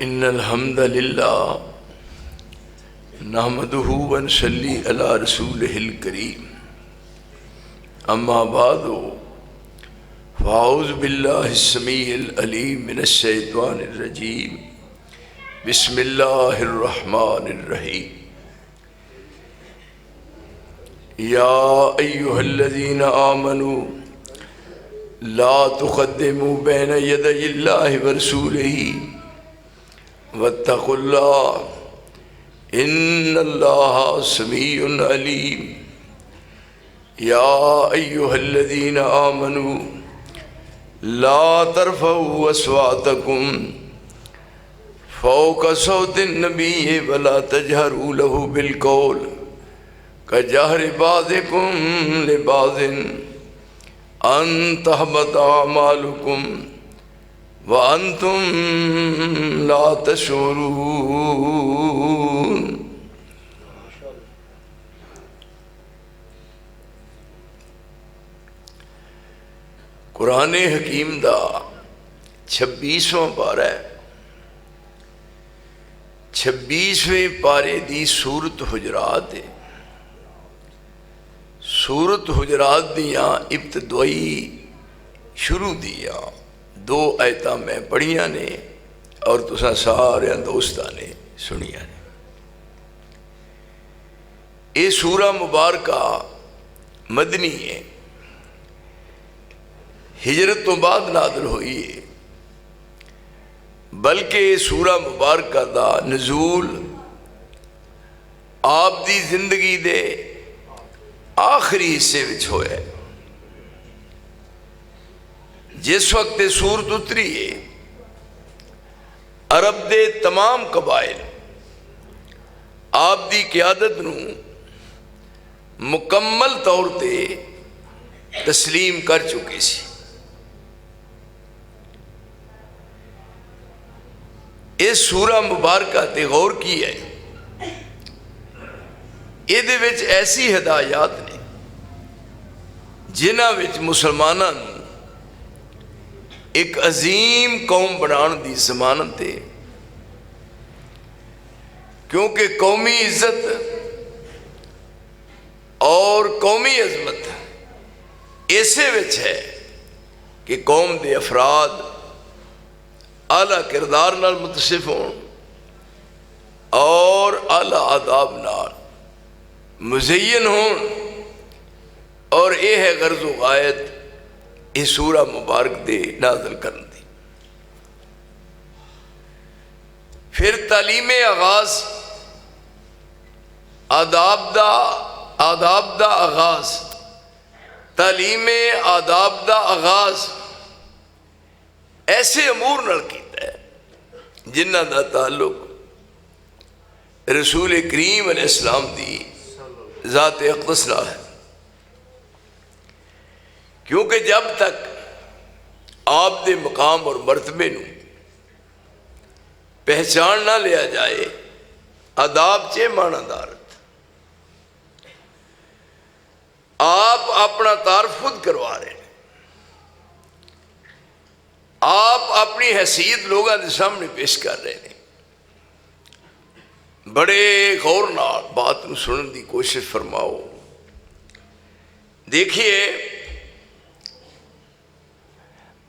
इन्नल हम्दलिल्लाह नहमदुहु व नसल्ली अला रसूलिहिल करीम अम्मा बादु फ़अऊज़ु बिल्लाहिस समीइल अलीम मिनश शैतानिर रजीम बिस्मिल्लाहिर रहमानिर रहीम या अय्युहल्लज़ीना आमनू ला तुक़द्दिमू बैना यदयिल्लाहि व रसूलिही वत्तक़ुल्लाह इन्नल्लाह समीउन अलीम या अय्युहल्लज़ीना आमनू ला तरफ़ऊ अस्वातकुम फ़ौक़ सौतिन नबी वला तजहरू लहू बिलक़ौल कजहरि बाज़िकुम लिबाज़िन अन तहबत अमालुकुम व अंतुम ला तशऊरून। कुरान हकीम दा 26वां पारा है। 26वें पारे दी सूरत हुजरात है। सूरत हुजरात दियाँ इब्तदाई शुरू दियाँ 2 आयतां मैं पढ़िया ने और तुसा सारे दोस्तां ने सुनिया ने। ये सूरा मुबारका मदनी है, हिजरत तो बाद नाज़िल हुई है, बल्कि सूरा मुबारका दा नज़ूल आप दी जिंदगी दे आखिरी हिस्से विच होया। जिस वक्त सूरत उतरी है, अरब दे तमाम कबाइल आप दी क़यादत नूं मुकम्मल तौर ते तस्लीम कर चुके सी। इस सूरा मुबारका ते गौर की है, इहदे विच ऐसी हिदायत ने जिन्हां विच मुसलमानां नूं एक अजीम कौम बनाने की जमानत है, क्योंकि कौमी इज्जत और कौमी अजमत इसे विच है कि कौम के अफराद आला किरदार नाल मुतसिफ हों और आला आदाब नाल मुज़य्यन हों। और यह है गर्ज़ो गायत इस सूरा मुबारक दे नाज़िल करन दी। फिर तालीम आगाज़ आदाब दा आगाज़, तालीम आदाब दा आगाज़ ऐसे अमूर नाल कीता है जिन्हां दा ताल्लुक रसूल करीम अलैहिस्सलाम दी ज़ात अक़दस नाल है। क्योंकि जब तक आप दे मकाम और मर्तबे नूं पहचान ना लिया जाए, आदाब चे मानादारत, आप अपना तारफ खुद करवा रहे हैं। आप अपनी हैसियत लोगों के सामने पेश कर रहे हैं। बड़े गौर नाल बात नूं सुनने की कोशिश फरमाओ। देखिए,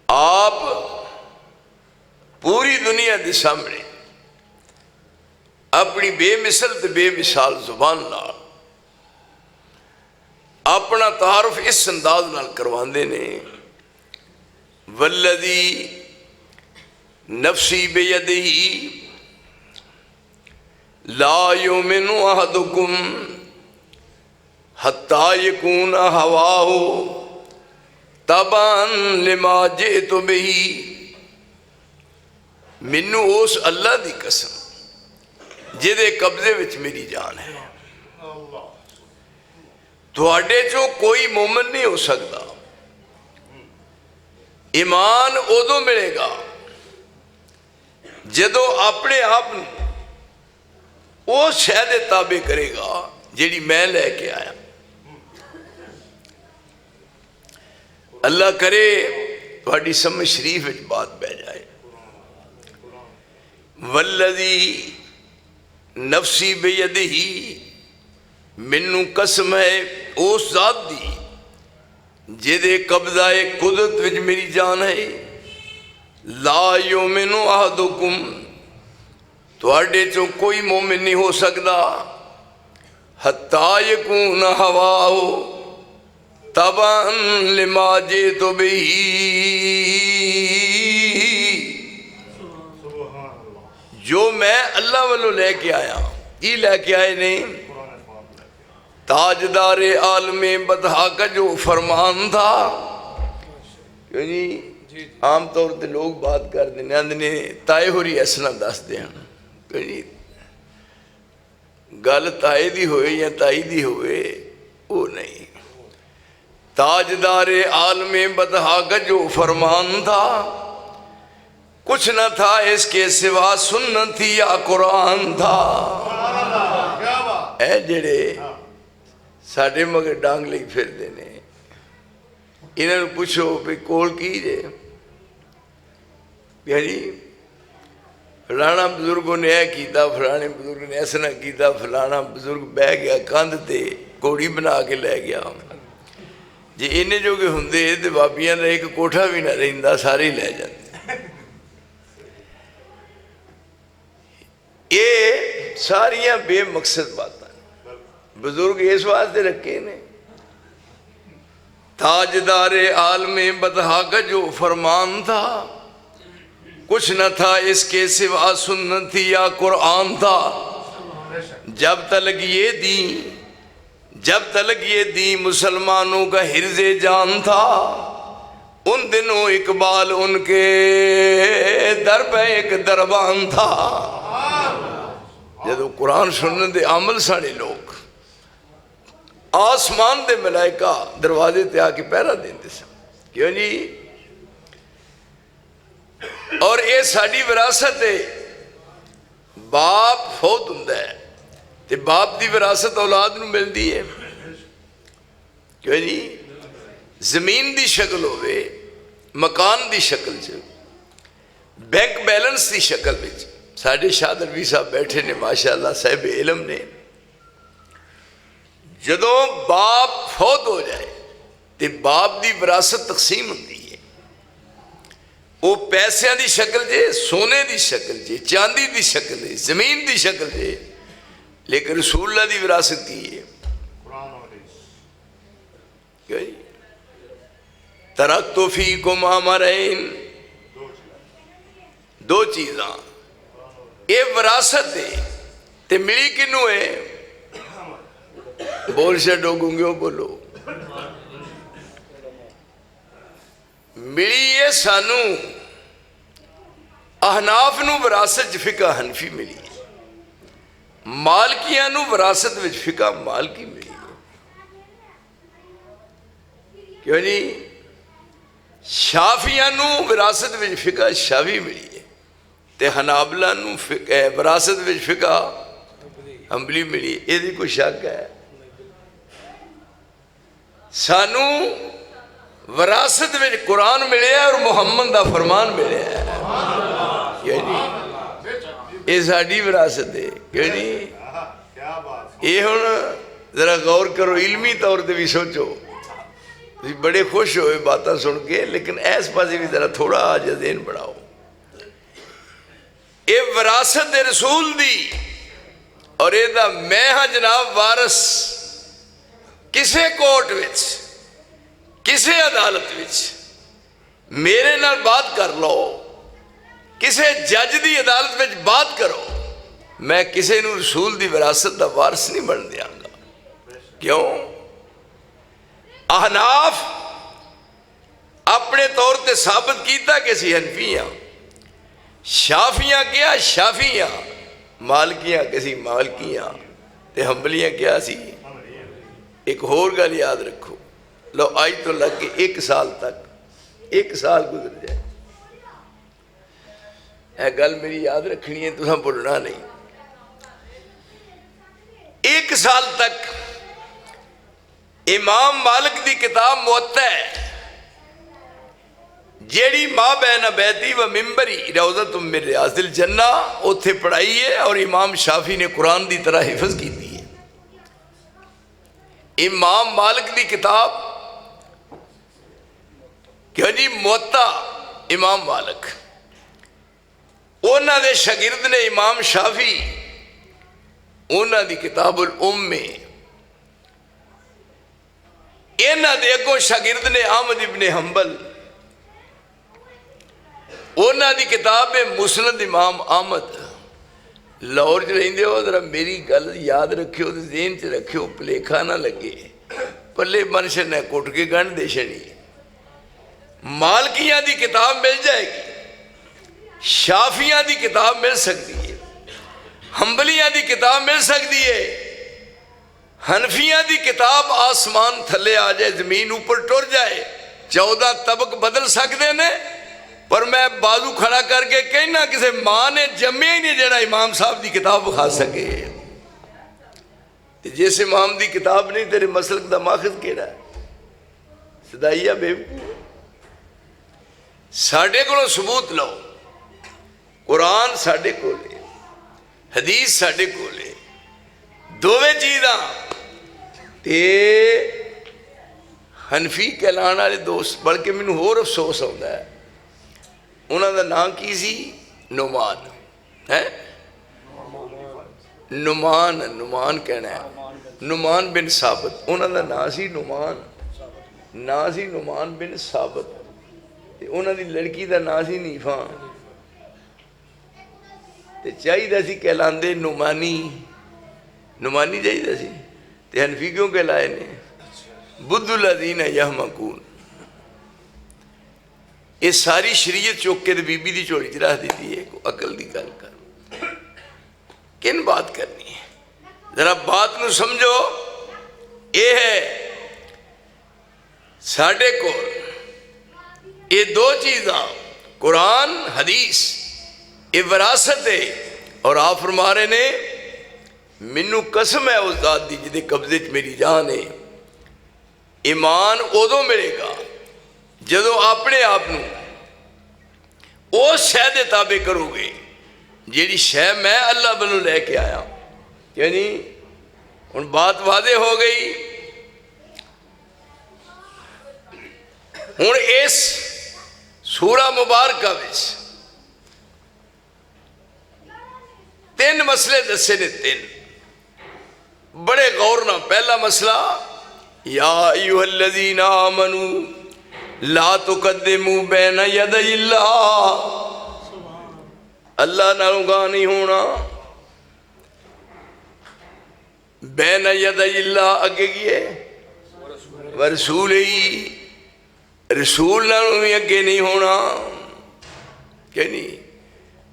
आप पूरी दुनिया के सामने अपनी बेमिसल ते बेमिसाल जुबान नाल अपना तारुफ इस अंदाज नाल करवांदे ने, वल्लज़ी नफ्सी बियदिही ला युमिनु अहदुकुम हत्ता यकूना हवाहु तबान लिमा जिअतु बिही। मैनू उस अल्लाह की कसम जिहदे कब्जे विच मेरी जान है, तुहाडे चों कोई मोमिन नहीं हो सकता। ईमान उदों मिलेगा जदों अपने आप उस शै दे ताबे करेगा जिहड़ी मैं लैके आया। अल्लाह करे थोड़ी समझ शरीफ बात बह जाए। वल्लदी नफसी बेयदिही, मैनू कसम है उस जात दी जिहदे कब्जा ए कुदरत विच मेरी जान है। ला युमिनु अहदुकुम, तुहाडे चों कोई मोमिन नहीं हो सकता हत्ता यकून हवाओ तबअन लिमा जितु बिही, जो मैं अल्लाह वालों लेके आया। की लेके आए नहीं? ताजदार आलमे बदहा का जो फरमान था। क्यों जी आम तौर पर लोग बात करते ने ताए होरी ऐसा दसते हैं। क्यों जी गल ताए दी होए या ताई दी होए वो नहीं। ताजदार आलमे बदहा का जो फरमान था, कुछ न था इसके सिवा सुन्नत थी या कुरान था। ऐ जेड़े साढ़े मगर डांग ले फिरते ने, इन्होंने पूछो भी कोल की जे जी फलाना बुजुर्गों ने यह किया, फलाने बुजुर्ग ने ऐसा ना किया, फलाना बुजुर्ग बह गया कंध ते घोड़ी बना के लै गया। जे इन्ने जोगे होंदे ते बाबियां का एक कोठा भी ना रहिंदा, सारे ही लै जाते। ये सारिया बेमकसद बातें बुजुर्ग इस वास्ते रखे ने। ताजदार आलमे बदहा का जो फरमान था, कुछ न था इसके सिवा सुन्नत थी या कुरान था। जब तलक ये दी मुसलमानों का हिर्जे जान था, उन दिनों इकबाल उनके दर पे एक दरबान था। जदों कुरान सुनने दे अमल सारे लोग, आसमान दे मलाइका दरवाजे ते आके पहरा देंदे सन। क्यों जी? और ये साड़ी विरासत है। बाप फौत हुंदा है ते बाप की विरासत औलाद नूं मिलदी है। क्यों जी? जमीन की शक्ल होवे, मकान की शक्ल च, बैंक बैलेंस की शक्ल विच। साढ़े शाह दरवी साहब बैठे ने माशाअल्लाह साहिब इलम ने। जदों बाप फौत हो जाए तो बाप की विरासत तकसीम होती है। वो पैसों की शक्ल जे, सोने की शक्ल जे, चांदी की शक्ल है, जमीन की शक्ल है। लेकिन रसूलुल्लाह की विरासत की है। तरक्तु फीकुम अमरैन, दो चीज़ां ये विरासत है। ते मिली किनू है? बोल छो गूंगियो बोलो। मिली है सानू अहनाफ नू विरासत फिका हनफी मिली है, मालकियां नू विरासत विच फिका मालकी मिली है। क्यों जी? शाफियां नू विरासत विच फिका शाफी मिली है, ते हनाबला नू विरासत विच फिका हंबली मिली है। यदि कोई शक है? सानू विरासत में कुरान मिले और मुहम्मद का फरमान मिले। क्यों जी? ये साड़ी विरासत है। क्यों जी? ये हुण जरा गौर करो, इल्मी तौर पर भी सोचो। बड़े खुश होए बातें सुन के, लेकिन इस पासे भी जरा थोड़ा आज ज़हन बढ़ाओ। ये विरासत है रसूल दी, और ਇਹਦਾ मैं हाँ जनाब वारस। किसे कोर्ट विच, किसे अदालत विच मेरे नाल बात कर लो, किसे जज की अदालत विच बात करो, मैं किसे नूं रसूल की विरासत का वारस नहीं बन दियांगा। क्यों? अहनाफ अपने तौर पर साबित किया कि असीं हनफी हाँ, शाफियां क्या शाफियां, मालकियां किसी मालकियां, ते हंबलियां क्या सी। एक होर गल याद रखो, लो आज तो लग के 1 साल तक, 1 साल गुजर जाए, यह गल मेरी याद रखनी है, तुसां भुलना नहीं। 1 साल तक इमाम मालिक की किताब मुअत्ता है, जेड़ी माँ बैन बैती व मिम्बरी रौज़त मिन रियाज़िल जन्ना उत्थे पढ़ाई है और इमाम शाफी ने कुरान की तरह हिफज की है। इमाम मालिक की किताब क्यों जी मुअत्ता इमाम मालिक उन्होंने दे शागिर्द ने इमाम शाफी उन्होंने दी किताबुल उम्मे इन्हों दे अगों शागिर्द ने अहमद इब्न हंबल उन्होंने किताब है मुस्नद इमाम अहमद। लाहौर च रहिंदे हो जरा मेरी गल याद रखियो तो ज़हन च रखियो भुलेखा ना लगे पल्ले मनशन ने कुट के गंढ दे छड़ी। मालकियां की किताब मिल जाएगी, शाफियां की किताब मिल सकती है, हंबलियां की किताब मिल सकती है, हनफियां की किताब आसमान थले आ जाए जमीन ऊपर टुर जाए 14 तबक बदल सकते हैं। पर मैं बाजू खड़ा करके कहना किसी मां ने जम्मे ही नहीं जरा इमाम साहब की किताब विखा सके। जिस इमाम की किताब नहीं तेरे मसलक का माखज केड़ा सदाइया बेवकूफ। साढ़े को सबूत लो, कुरान साढ़े को हदीस साढ़े को दोवे चीज़ा ते हनफी कहलाने वाले दोस्त बल्कि मैनू होर अफसोस आता है उन्होंने नाम की सी नुमान है नुमान नुमान कहना है नुमान बिन साबित उन्होंने नाम सी नुमान बिन साबित उन्होंने लड़की का नाम सी नीफा ते चाहिए सी कहलाते नुमानी नुमानी चाहिए सी ते हनफी क्यों कहलाए ने बुद्धुल अदीन यहमकून। ये सारी शरीयत चुक के बीबी की झोली च रख दी है। को अकल की गल कर किन बात करनी है जरा बात नू समझो। ये है साढ़े को ये दो चीज़ा कुरान हदीस ये विरासत है। और आप फरमा रहे ने मैनू कसम है उस जात दी जिहदे कब्जे च मेरी जान है। ईमान उदों मिलेगा जदों अपने आप उस शह के ताबे करोगे जिहड़ी शह मैं अल्लाह वालों लैके आया। यानी हुण बात वादे हो गई। हुण इस सूरा मुबारक विच 3 मसले दसे ने 3 बड़े गौर ना। पहला मसला या अय्युहल्लज़ीना आमनू ला तुकद्दिमू बैन यदैल्लाह अल्लाह नालों गा नहीं होना। बैन यदैल्लाह अगे की है व रसूल ही रसूल नालों भी अगे नहीं होना। क्या नहीं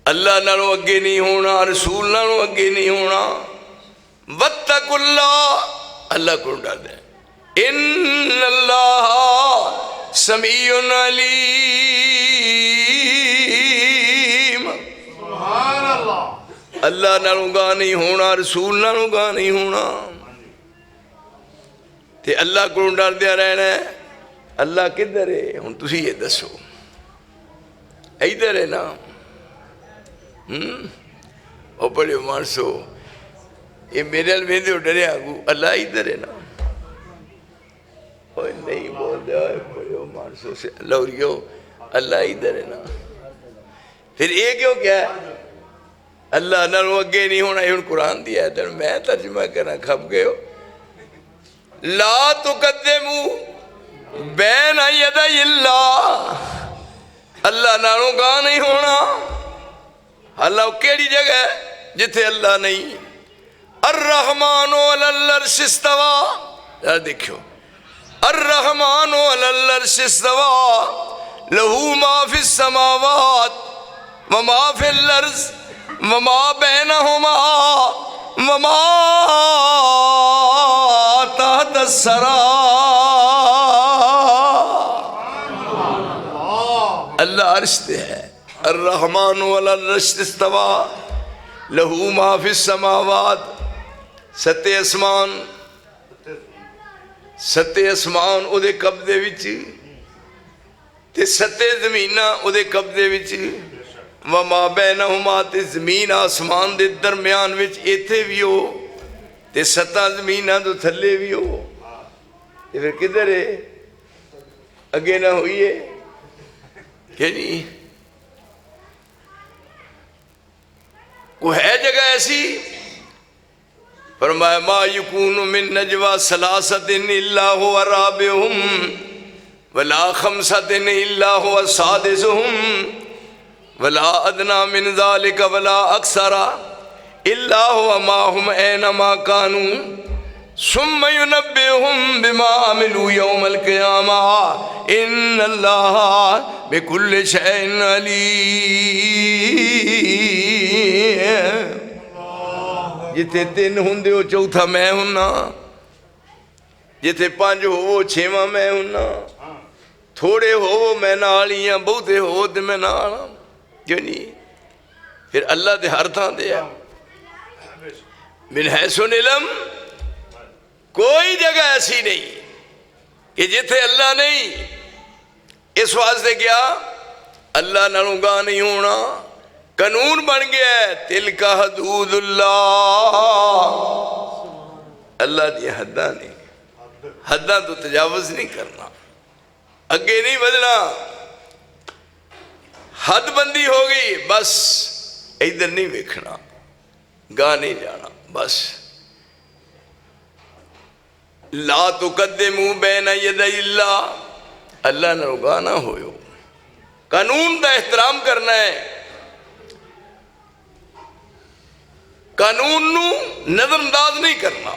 अल्लाह नालों अगे नहीं होना रसूल नालों अगे नहीं होना। वत्तकुल्लाह अल्लाह को डर दे। इन्नल्लाह समीउन अलीम। सुभान अल्लाह। अल्लाह नालों गा नहीं होना रसूल नालों गा नहीं होना ते अल्लाह को डरदे रहना है। अल्लाह किधर है हुण तुसी ये दसो। इधर है ना। ओ बड़े मानसो ये मेरे अल वेंदे हो डरे आगू अल्लाह इधर है ना। नहीं बोल दे बड़े मानसो से लौरियो अल्लाह इधर है ना। फिर ये क्यों क्या है अल्लाह नालों अगे नहीं होना। हुण कुरान दी आयत मैं तर्जुमा करना खप गए हो। ला तुकद्दिमू बैन यदैल्लाह अल्लाह नालों गा नहीं होना। अल्लाह केड़ी जगह है जिथे अल्लाह नहीं। अर्रहमानु अलल अर्श इस्तवा यार देखियो अर्रहमानु अलल अर्श इस्तवा लहू मा फिस समावात व मा फिल अर्ज़ व मा बैनहुमा व मा तहत अस्सरा। अल्लाह अर्श पे है। अर्रहमानु अलल अर्श इस्तवा लहू मा फिस समावात सत्ते आसमान उहदे कब्जे विच ते सत्ते जमीना उहदे कब्जे विच व मा बैनहुमा ते जमीन आसमान दे दरम्यान विच इत्थे भी हो ते सत्तां जमीनां तो थल्ले भी हो। ते फिर किधर है? अगे ना हुई है कि नहीं? कोई है जगह ऐसी? फरमाया मा यकूनु मिन नजवा सलासतिन इल्ला हुवा राबिहुम वला खमसतिन इल्ला हुवा सादिसुहुम वला अदना मिन ज़ालिका वला अक्सरा इल्ला हुवा माहुम ऐनमा कानू सुम्मा युनब्बिहुम बिमा अमिलू यौमल क़ियामा इन्नल्लाह बिकुल्लि शैइन अलीम। जिथे तीन हुंदे हो चौथा मैं हुन्ना, जिथे पांच होवो छेवां मैं हुन्ना, थोड़े होवो मैं नाल ही हां, बहुते होवो ते मैं नाल हां। क्यों नहीं? फिर अल्लाह दे हर थां ते है। मिन हैसुल इल्म कोई जगह ऐसी नहीं कि जिथे अल्लाह नहीं। इस वास्ते क्या अल्लाह नालों गा नहीं होना, कानून बन गया है। तिलका हदूदुल्लाह, अल्लाह दी हद्दां ने, हद्दां तो तजावुज नहीं करना, अगे नहीं बढ़ना। हदबंदी हो गई बस, इधर नहीं वेखना, गा नहीं जाना बस। ला तुकद्दिमू बैना यदैल्लाह, अल्लाह नाल गा ना होयो। कानून का एहतराम करना है, कानून नू नजरअंदाज नहीं करना।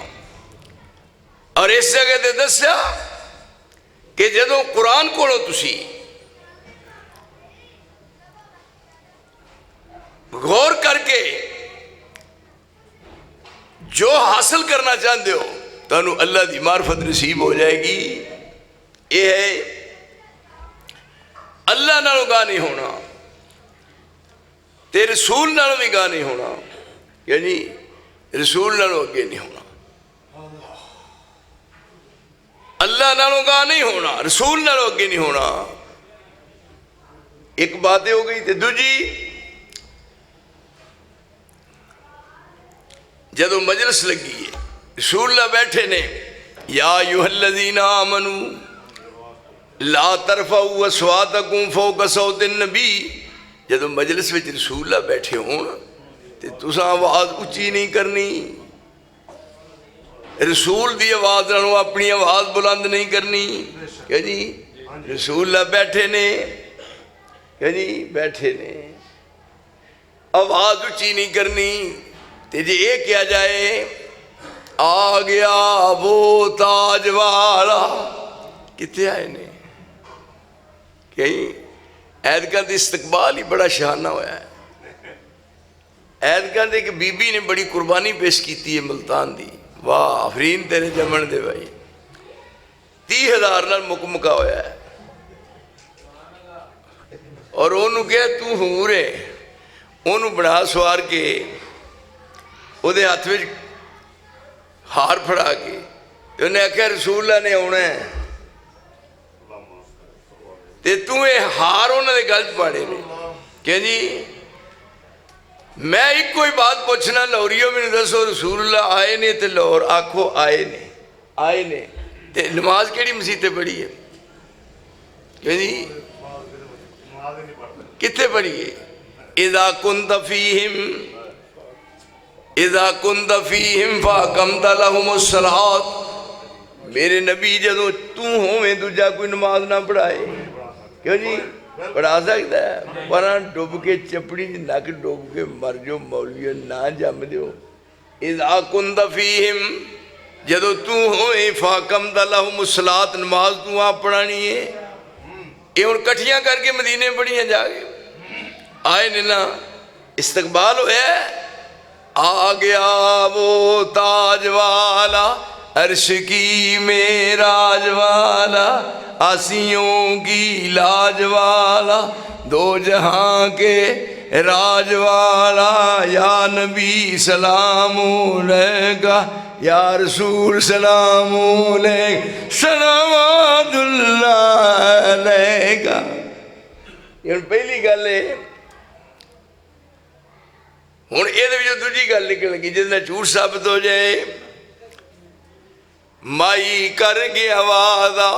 और इस जगह ते दस्या कि जदों कुरान कोलों तुसी गौर करके जो हासिल करना चाहते हो तानू अल्लाह की मार्फत नसीब हो जाएगी। ये है अल्लाह नालों गा नहीं होना, ते रसूल नालों भी गा नहीं होना, यानी रसूल नालों अगे नहीं होना। अल्लाह नालों गा नहीं होना, रसूल नालों अगे नहीं होना। एक बात हो गई। ते दूजी, जदों मजलिस लगी है, रसूलुल्लाह बैठे ने, या अय्युहल्लज़ीना आमनू ला तरफ़ऊ अस्वातकुम फ़ौक़ सौतिन नबी। जदों मजलिस में रसूलुल्लाह बैठे होण ते तुसां आवाज़ उच्ची नहीं करनी, रसूल की आवाज़ नालों अपनी आवाज़ बुलंद नहीं करनी। क्या जी? रसूलुल्लाह बैठे ने, क्या जी? बैठे ने, आवाज़ उच्ची नहीं करनी। ते जे ये क्या जाए आ गया वो ताज वाला, कितने आए ने? कहीं ऐदका का इस्तकबाल ही बड़ा शाना होया है। ऐदका एक बीबी ने बड़ी कुर्बानी पेश की है मुल्तान दी। वाह अफरीन तेरे जमन दे भाई। 30,000 नाल मुकमका होया है। और ओनू कहा तू हूर है, ओनू बना सवार के उहदे हाथ में हार फड़ा के उन्हें आख्या रसूलुल्लाह ने आना है, ते तू ये हार उन्होंने गल च पाड़े ने। क्या जी? मैं एक कोई बात पूछना, लाहौरियो मैनू दसो रसूलुल्लाह आए ने ते लाहौर आखो आए ने, आए ने ते नमाज केड़ी मसीते पढ़ी है? क्या जी? कित्थे पढ़ी है? इज़ा कुंत फ़ीहिम इज़ा कुंत फ़ीहिम फ़अक़मत लहुमुस्सलात। मेरे नबी जदों तू होवें दूजा कोई नमाज ना पढ़ाए, क्यों जी? पढ़ा सकता है, पर डुब के चपड़ी नक डुब के मर जो, मौलवी ना जम दो। इज़ा कुंत फ़ीहिम, जदों तू होवें फ़अक़मत लहुमुस्सलात, नमाज तू आप पढ़ानी है। ये हुण कट्ठियां करके मदीने पढ़ियां जाके आए ने ना, इस्तकबाल होया। आ गया वो ताज वाला, अर्श की मेराज वाला, आसियों की लाज वाला, दो जहां के राज वाला। या नबी सलाम अलैका, या रसूल सलाम अलैका, सलावतुल्लाह अलैका। हुण पहली गल है, हुण इहदे विचों दूजी गल निकल गई जिसदा झूठ साबित हो जाए। माई कर गया वादा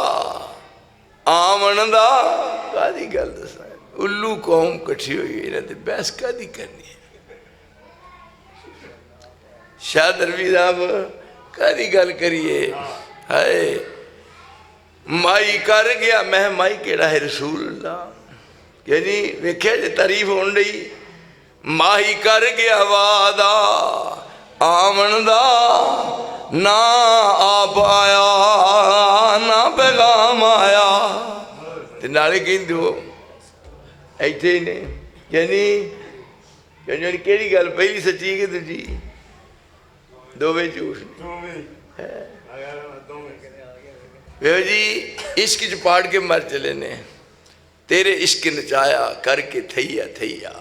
आवन दा, कादी गल दसां, उल्लू कौम कट्ठी हुई इन्हां ते बहस कादी करनी है। शाह दरवी साहब कादी गल करिए, हाय माई कर गया, मैं माई केड़ा है रसूल अल्लाह कि नहीं वेख्या जे तारीफ होन रही। माही कर गया वादा आवन दा, ना आप आया ना पैगाम आया, ते नाले कहंदे हो इत्थे ही ने यानी केड़ी गल पहली सच्ची है कि दूजी? दोवें झूठ है। वे जी इश्क च पाड़ के मर चले ने, तेरे इश्क नचाया करके थैया थैया।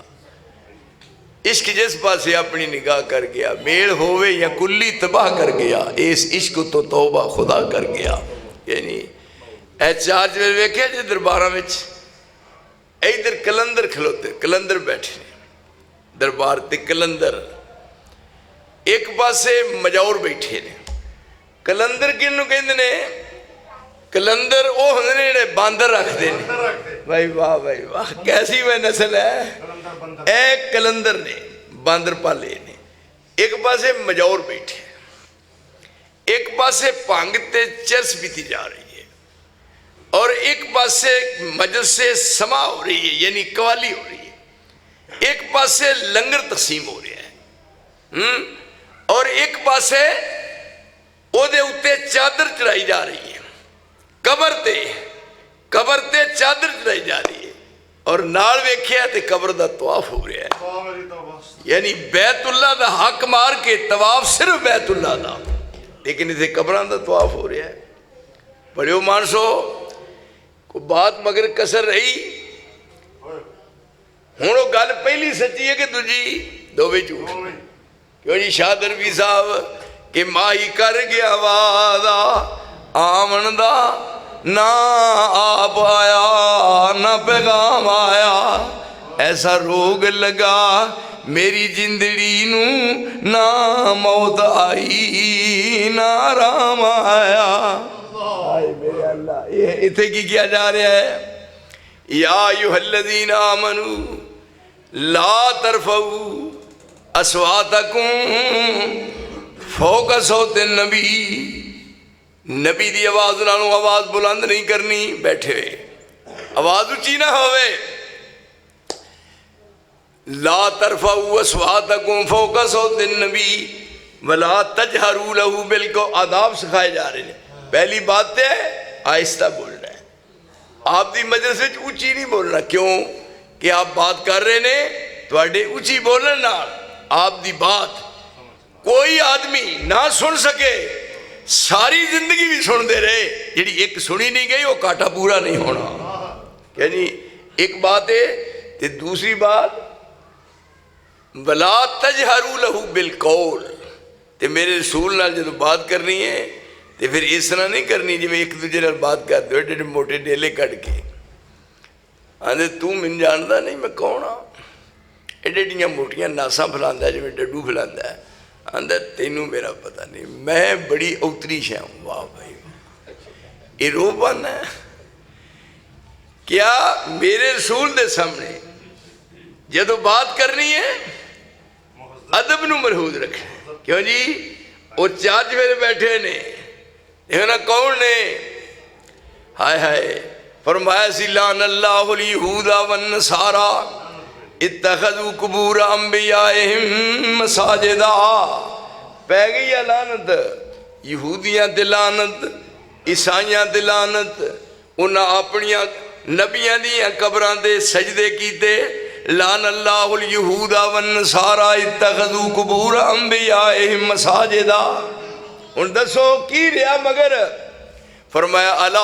इश्क जिस पासे अपनी निगाह कर गया, मेल होवे या कुल्ली तबाह कर गया, इस इश्क तो तौबा खुदा कर गया। यानी ए चार वे वेख्या जी दरबारां विच, इधर कलंदर खलोते, कलंदर बैठे दरबार ते कलंदर, एक पासे मजौर बैठे ने। कलंदर किनू कहंदे ने? कलंदर वो होंदे ने जिहड़े बांदर रखते हैं। भाई वाह भाई वाह, कैसी वह नस्ल है। ए कलंदर ने बांदर पाले ने। एक पासे मजौर बैठे, एक पासे भंग ते चरस पीती जा रही है, और एक पासे मजलिस से समा हो रही है यानी कवाली हो रही है, एक पासे लंगर तकसीम हो रहा है, और एक पासे ओदे उत्ते चादर चढ़ाई जा रही है। कबर ते चादर चढ़ाई जा रही है, और नाल वेख्या ते कबर दा तवाफ हो रहा है। यानी बैतुल्ला दा हक मार के तवाफ सिर्फ बैतुल्ला दा, लेकिन इसे कबरां दा तवाफ हो रहा है। बड़े मानसो को बात मगर कसर रही। हुण वो गल पहली सच्ची है कि दूजी? दोवें झूठ। क्यों जी शाह दरवी साहब कि माही कर गया वादा आवन दा, ना आप आया ना पैगाम आया, ऐसा रोग लगा मेरी जिंदड़ी नू, ना मौत आई ना राम आया। हाय मेरे अल्लाह, ये इत्थे की किया जा रहा है? या अय्युहल्लज़ीना आमनू ला तरफऊ अस्वातकुम फौका सौते नबी, नबी दी आवाज नालों आवाज बुलंद नहीं करनी। बैठे आवाज उची ना होवे। ला तरफऊ अस्वातकुम फौका सौते नबी वला तजहरू लहू, बिल्कुल आदाब सिखाए जा रहे हैं। पहली बात है आहिस्ता बोलना है, आप दी मजलिस विच उची नहीं बोलना। क्यों कि आप बात कर रहे ने, तुहाडे उची बोलण नाल आप दी बात कोई आदमी ना सुन सके, सारी जिंदगी भी सुनते रहे, जी एक सुनी नहीं गई वो काटा पूरा नहीं होना। यानी एक बात है, ते दूसरी बात वला तजहरू लहू बिलकौल, ते मेरे रसूल नाल जब बात करनी है तो फिर इस तरह नहीं करनी जिवें एक दूजे नाल बात करते हो एडे मोटे डेले कट के आंदे तू मैनूं जानदा नहीं मैं कौन हाँ, एडे एडियां मोटियां नासां फैलांदा जिवें डड्डू फैलांदा है, आंदा तेनू मेरा पता नहीं, मैं बड़ी उतरी शै हूं। वाह भाई ये रोबन है क्या? मेरे रसूल दे सामने जदों बात करनी है अदब नूं मरहूज रखना। क्यों जी वो चार मेरे बैठे ने, देखो ना कौन ने? हाय हाय फरमाया सी लान अल्लाहुल यहूदा वन नसारा इत्तखज़ू कुबूर अंबियाइहिम मसाजिदा। पै गई है लानत यहूदियां ते लानत, ईसाइयां ते लानत, उन्हां अपनियां नबियां दियां कबरां दे सजदे कीते। लान अल्लाहुल यहूदा वन नसारा इत्तखज़ू कुबूर अंबियाइहिम मसाजिदा। हुण दसो की रहा मगर? फरमाया अला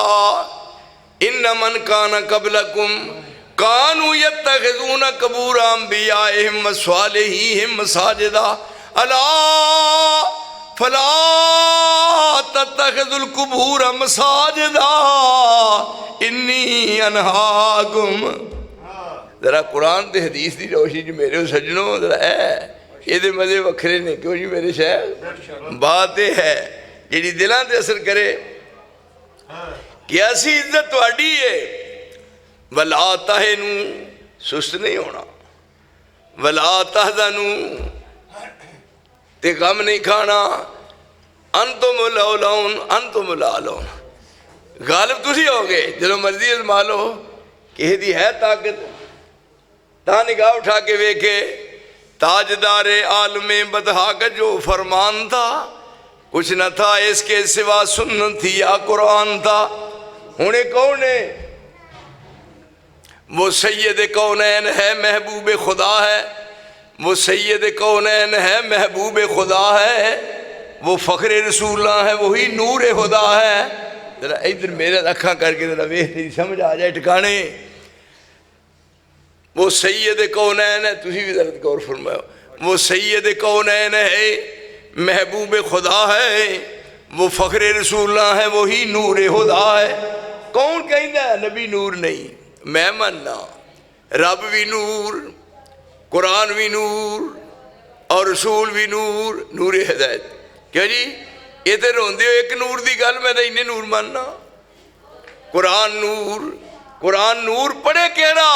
इन्न मन काना कबलकुम कानू यत्तखिज़ून कबूर अंबियाइहिम व सालिहीहिम मसाजिदा अला फला तत्तखिज़ुल कुबूर मसाजिदा इन्नी अनहाकुम जरा कुरान ते हदीस की रोशनी मेरे सज्जनों जरा ये मजे वखरे ने क्यों जी मेरे शहर। बात यह है जी दिलों से असर करे कि ऐसी इज्जत तुहाडी है। वला ताहिनू सुस्त नहीं होना, वला तहज़नू ते गम नहीं खाना, अंतुमुल औलौन अंतुमुल आलौन। गालिब तुसी हो गए जो मर्जी अजमा लो। किसी की है ताकत ता निगाह उठा के वेखे ताजदारे आलमे बदहा का जो फरमान था कुछ न था इसके सिवा सुन्नत थी या कुरान था। हुणे कौन है वो सैयद कौनैन है महबूब खुदा है, वो सैयद कौनैन है महबूब खुदा है, वो फ़ख्र रसूला है वही नूर खुदा है। जरा इधर मेरे अखा करके जरा वेख तेरी समझ आ जाए ठिकाने। वो सैयद कौनैन है, तुसी भी जरा गौर फरमाओ, वो सैयद कौनैन है महबूब खुदा है, वो फ़ख्र रसूला है वही नूर खुदा है। कौन कहता है नबी नूर नहीं? मैं मानना रब भी नूर, कुरान भी नूर और रसूल भी नूर, नूर हिदायत। क्यों जी ये तो रोंदे हो एक नूर की गल, मैं तो इन्ने नूर मानना। कुरान नूर पढ़े केड़ा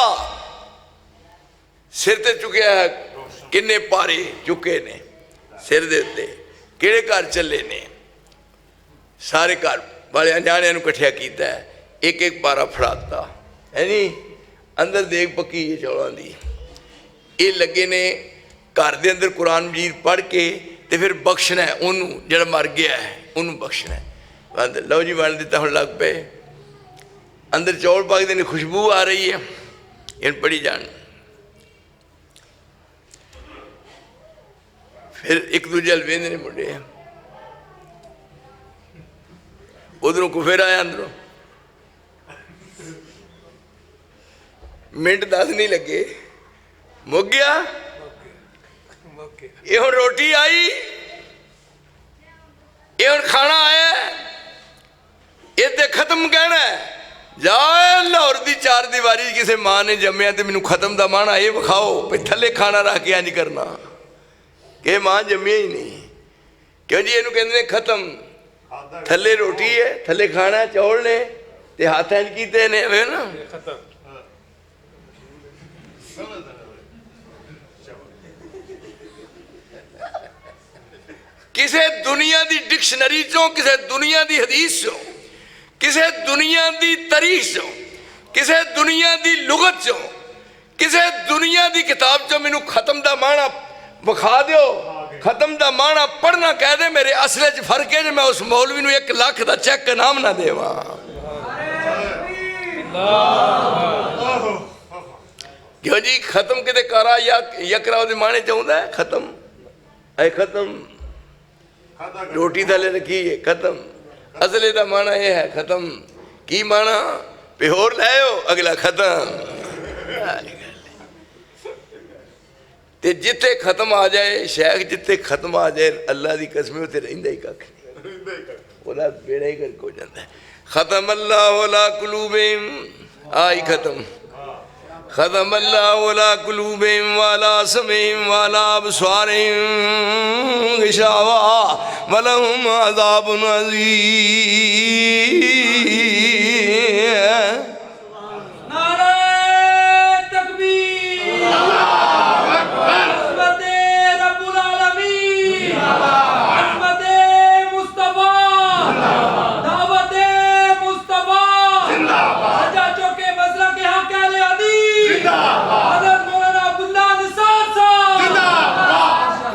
सिर ते चुकया है, किन्ने पारे चुके ने सिर दे उत्ते, किहड़े घर चले ने, सारे घर वाले न्याणियां नूं इकट्ठिया कीता है, एक एक पारा फड़ाता है नी, अंदर देख पक्की है चौलों की। ये लगे ने घर के अंदर कुरान मजीद पढ़ के तो फिर बख्शना है उन्होंने जो मर गया है, उन्होंने बख्शना है। लो जी बन दिता हूँ लग पे अंदर चौल पकते ने, खुशबू आ रही है, इन पढ़ी जान। फिर एक दूजे हल वेंदे ने मुंडे, उधरों को फिर आया अंदरों, मिनट 10 नहीं लगे मुक गया। ये हुण रोटी आई, ये हुण खाना आया, ये तो खत्म कहना है। जाओ लाहौर की 4 दीवारी किसी मां ने जम्मिया तो मैनू खत्म का माना ये विखाओ भाई थले खाना रख के इंज करना कि मां जम्मिया ही नहीं। क्यों जी इनू कहते खत्म, थले रोटी है, थले खाना चौल ने ते हाथ इंज कीते ने वे ना किसी दुनिया की डिक्शनरी चो, किसी दुनिया की हदीस चो, किसी दुनिया की तारीख चो, किसी दुनिया की लुगत चो, किसी दुनिया की किताब चो मैनू खत्म का माना विखा दो। खत्म का माना पढ़ना कह दे मेरे असले च फर्क है, मैं उस मौलवी नूं 1 लाख का चेक इनाम ना देवा। क्यों जी खत्म किते करा या यकरा दे माने चाहुंदा है खत्म, ऐ खत्म रोटी थले रखी है खत्म। असले का माना यह है खत्म, की माना पे होर लाओ अगला खत्म। ते जिथे खत्म आ जाए शेख, जिथे खत्म आ जाए अल्लाह की कसम उते रहिंदा ही कख नहीं, ओदा बेड़ा ही गर्क हो जाता है। खत्म अल्लाह अला कुलूबिहिम, आई खत्म, खत्म अल्लाह अला कुलूबिहिम वाला समीहिम वाला अबसारिहिम गिशावा वलहुम अज़ाबुन अज़ीम।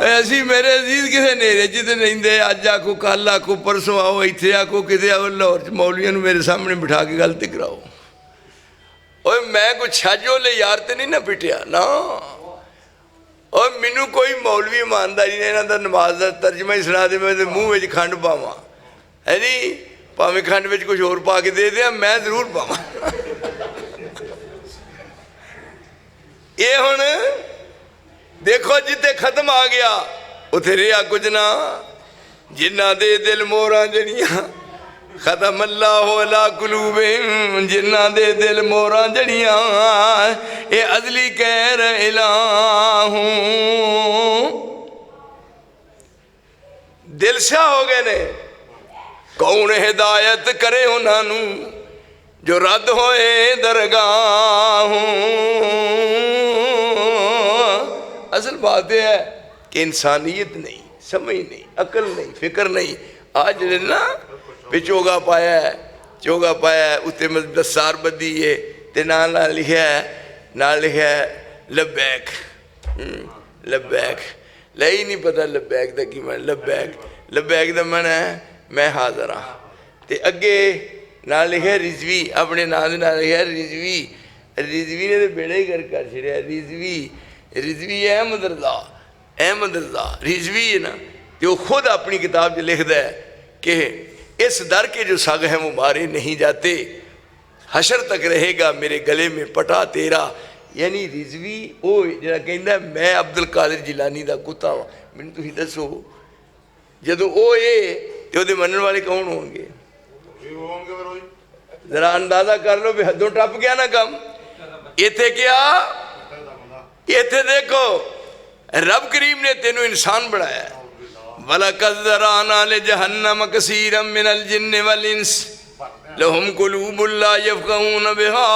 ऐसी मेरे अजीज किसे नेरे जिते नहीं दे, अज आखो कल आखो परसों आओ, इतने आखो किते आओ, लाहौर मौलवियों मेरे सामने बिठा के गलती कराओ। और मैं कुछ छाजो ले यार तो नहीं ना पिटिया ना, और मैनू कोई मौलवी ईमानदारी ने इन्हों का नमाज का तर्जमा ही सुना दे, मैं मूँह में खंड पावा है नी, भावें खंड में कुछ होर पा के दे दिया, मैं जरूर पावा। ये हुण देखो जिते खत्म आ गया उथे रहा कुछ ना, जिन्ना दे दिल मोहरा जड़ियाँ खतम अल्लाहु अला कुलूबिहिम, जिन्हां दे दिल मोहरां जड़ियां ए अदली कहर इलाहू दिलशा हो गए ने। कौन हिदायत करे उन्हानू जो रद्द होए दरगाहों। असल बात यह है कि इंसानियत नहीं, समझ नहीं, अकल नहीं, फिक्र नहीं। आज ना चोगा पाया है, चोगा पाया है, उत्ते दस्तार बधी है, ते नाल लिखा है, नाल लिखा है लब्बैक। लब्बैक ले ही नहीं पता लब्बैक का की मन। लब्बैक, लब्बैक का मन है मैं हाज़र हाँ। ते अगे नाल लिखा रिजवी, अपने नाम के नाल लिखा रिजवी। रिजवी ने तो बेड़ा ही कर छड़िया। रिजवी, रिजवी अहमद रज़ा, अहमद रज़ा रिजवी है ना। तो वो खुद अपनी किताब में लिखता है कि इस दर के जो सग हैं वो मारे नहीं जाते, हशर तक रहेगा मेरे गले में पटा तेरा। यानी रिजवी वो जरा कहता मैं अब्दुल कादिर जिलानी का कुत्ता वा। मैनू तुसीं दसो जदों वो तो वो मनने वाले कौन होंगे? जरा अंदाजा कर लो भी हदों टप गया ना कम। इत्थे क्या, इत्थे देखो रब करीम ने तेनों इंसान बनाया। वलक़द ज़रअना लिजहन्नम कसीरम मिनल जिन्न वल इंस लहुम कुलूबुन ला यफ़क़हून बिहा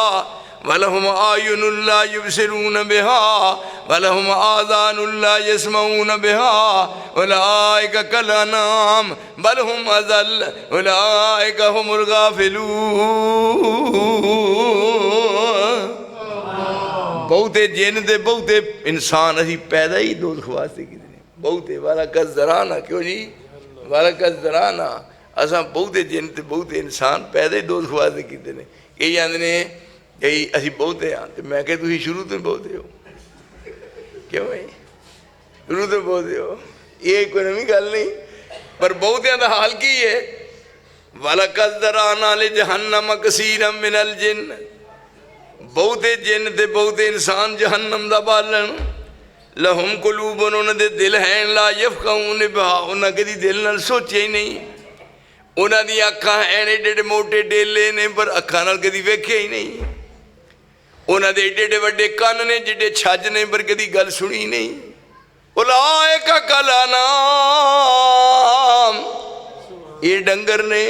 वलहुम आयुनुन ला युबसिरून बिहा वलहुम आज़ानुन ला यस्मऊन बिहा उलाइका कल अनाम बल हुम अज़ल उलाइका हुमुल गाफ़िलून। बहुते जिन दे बहुते इंसान असी पैदा ही दोज़ख वास्ते कीते ने। बहुते वलक़द ज़रअना, क्यों जी वलक़द ज़रअना, असां बहुते जिन ते बहुते इंसान पैदा ही दोज़ख वास्ते कीते ने। कई आंदे ने कई असी बहुते हाँ, तो मैं क्या तुसीं शुरू तो बहुते हो? क्यों भाई शुरू तो बहुते हो, ये कोई नवी गल नहीं। पर बहुतियां दा हाल की है? वलक़द ज़रअना लिजहन्नम कसीरम मिनल जिन्न, बहुते जिन ते बहुते इंसान जहन्नम दा बालन। लहुम कुलूबुन, उन्होंने दिल हैं ला यफ़क़हून बिहा, उन्हें कदी दिल नाल सोचा ही नहीं। उन्होंने दी अखां हैं एडे एडे मोटे डेले ने पर अखां नाल कदी वेख्या ही नहीं। उन्होंने एडे एडे वड्डे कन्न ने जिड्डे छज ने पर कदी गल सुनी नहीं। उलाइका कल अनाम, ये डंगर ने।